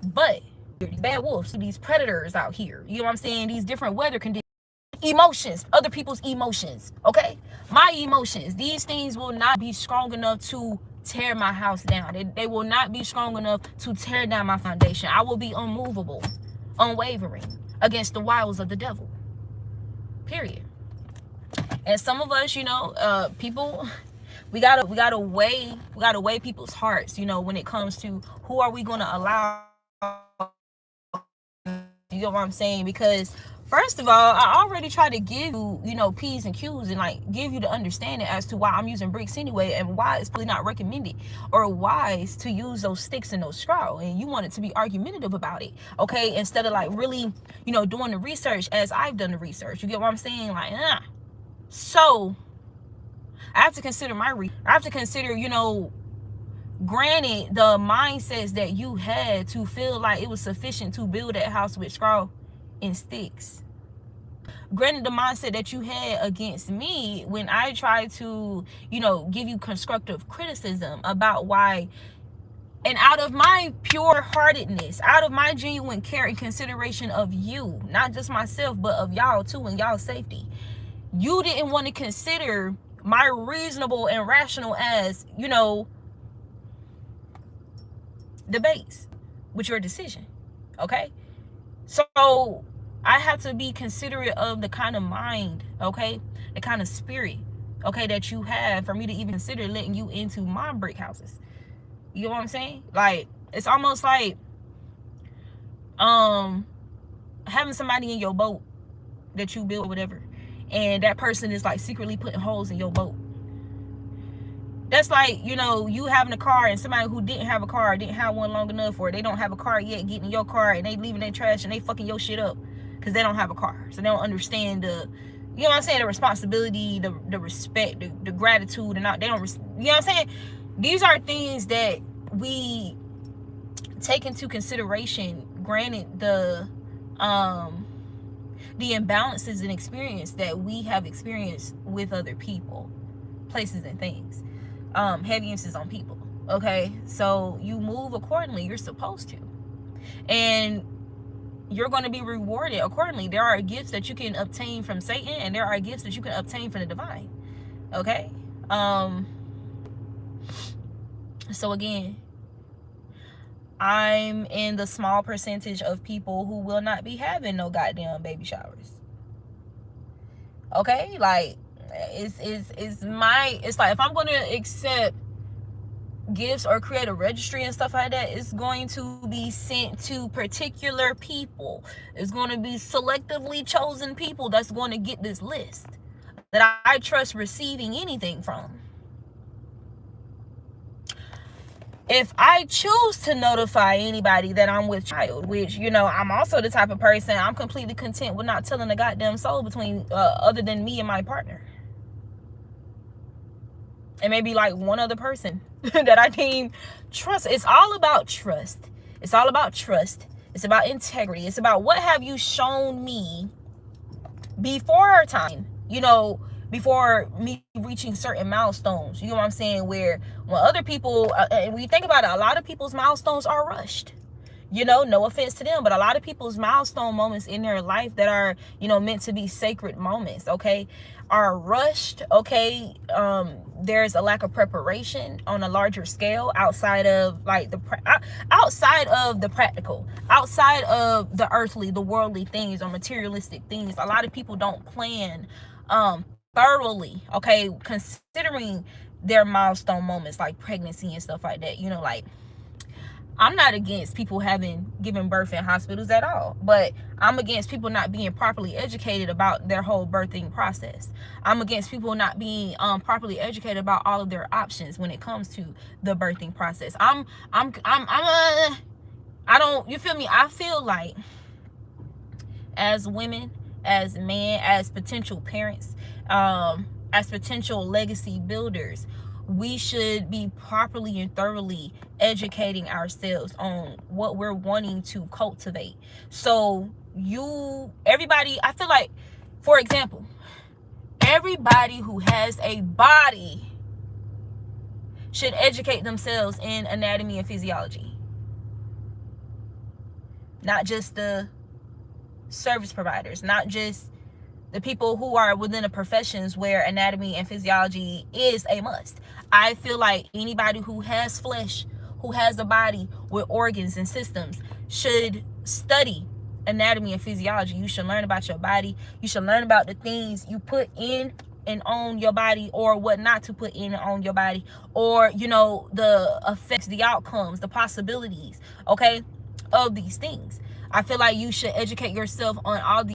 But these bad wolves, these predators out here, you know what I'm saying, these different weather conditions, emotions, other people's emotions, okay, my emotions, these things will not be strong enough to tear my house down. They will not be strong enough to tear down my foundation. I will be unmovable, unwavering against the wiles of the devil, period. And some of us, people, we gotta weigh people's hearts, when it comes to who are we gonna allow. You know what I'm saying? Because first of all, I already tried to give you, P's and Q's, and like give you the understanding as to why I'm using bricks anyway, and why it's really not recommended or wise to use those sticks and those straw. And you wanted to be argumentative about it, okay? Instead of like really, doing the research as I've done the research. You get what I'm saying? Like, So I have to consider I have to consider, granted, the mindsets that you had to feel like it was sufficient to build that house with straw and sticks. Granted, the mindset that you had against me when I tried to, give you constructive criticism about why, and out of my pure heartedness, out of my genuine care and consideration of you, not just myself, but of y'all too, and y'all safety, you didn't want to consider my reasonable and rational as, debates with your decision. Okay, so I have to be considerate of the kind of mind, okay, the kind of spirit, okay, that you have for me to even consider letting you into my brick houses. You know what I'm saying? Like, it's almost like having somebody in your boat that you build or whatever, and that person is like secretly putting holes in your boat. That's like, you having a car and somebody who didn't have a car, didn't have one long enough, or they don't have a car yet, getting in your car and they leaving their trash and they fucking your shit up because they don't have a car. So they don't understand the, you know what I'm saying, the responsibility, the respect, the gratitude, and all. They don't, you know what I'm saying? These are things that we take into consideration, granted the imbalances and experience that we have experienced with other people, places, and things. Heavy emphasis on people. Okay, so you move accordingly. You're supposed to. And you're going to be rewarded accordingly. There are gifts that you can obtain from Satan, and there are gifts that you can obtain from the divine. Okay? So again, I'm in the small percentage of people who will not be having no goddamn baby showers. Okay? Like, it's like, if I'm going to accept gifts or create a registry and stuff like that, it's going to be sent to particular people. It's going to be selectively chosen people that's going to get this list that I trust receiving anything from. If I choose to notify anybody that I'm with child, which, you know, I'm also the type of person, I'm completely content with not telling a goddamn soul between other than me and my partner, and maybe like one other person that I deem trust. It's all about trust. It's all about trust. It's about integrity. It's about what have you shown me before time, you know, before me reaching certain milestones. You know what I'm saying? Where when other people, and when you think about it, a lot of people's milestones are rushed. You know, no offense to them, but a lot of people's milestone moments in their life that are, you know, meant to be sacred moments, okay, are rushed, okay. There's a lack of preparation on a larger scale outside of like outside of the practical, outside of the earthly, the worldly things or materialistic things. A lot of people don't plan thoroughly, okay, considering their milestone moments like pregnancy and stuff like that. You know, like, I'm not against people giving birth in hospitals at all, but I'm against people not being properly educated about their whole birthing process. I'm against people not being properly educated about all of their options when it comes to the birthing process. I don't, you feel me? I feel like as women, as men, as potential parents, as potential legacy builders, we should be properly and thoroughly educating ourselves on what we're wanting to cultivate. So everybody, I feel like, for example, everybody who has a body should educate themselves in anatomy and physiology. Not just the service providers, not just the people who are within the professions where anatomy and physiology is a must. I feel like anybody who has flesh, who has a body with organs and systems, should study anatomy and physiology. You should learn about your body. You should learn about the things you put in and on your body, or what not to put in and on your body, or, you know, the effects, the outcomes, the possibilities, okay, of these things. I feel like you should educate yourself on all these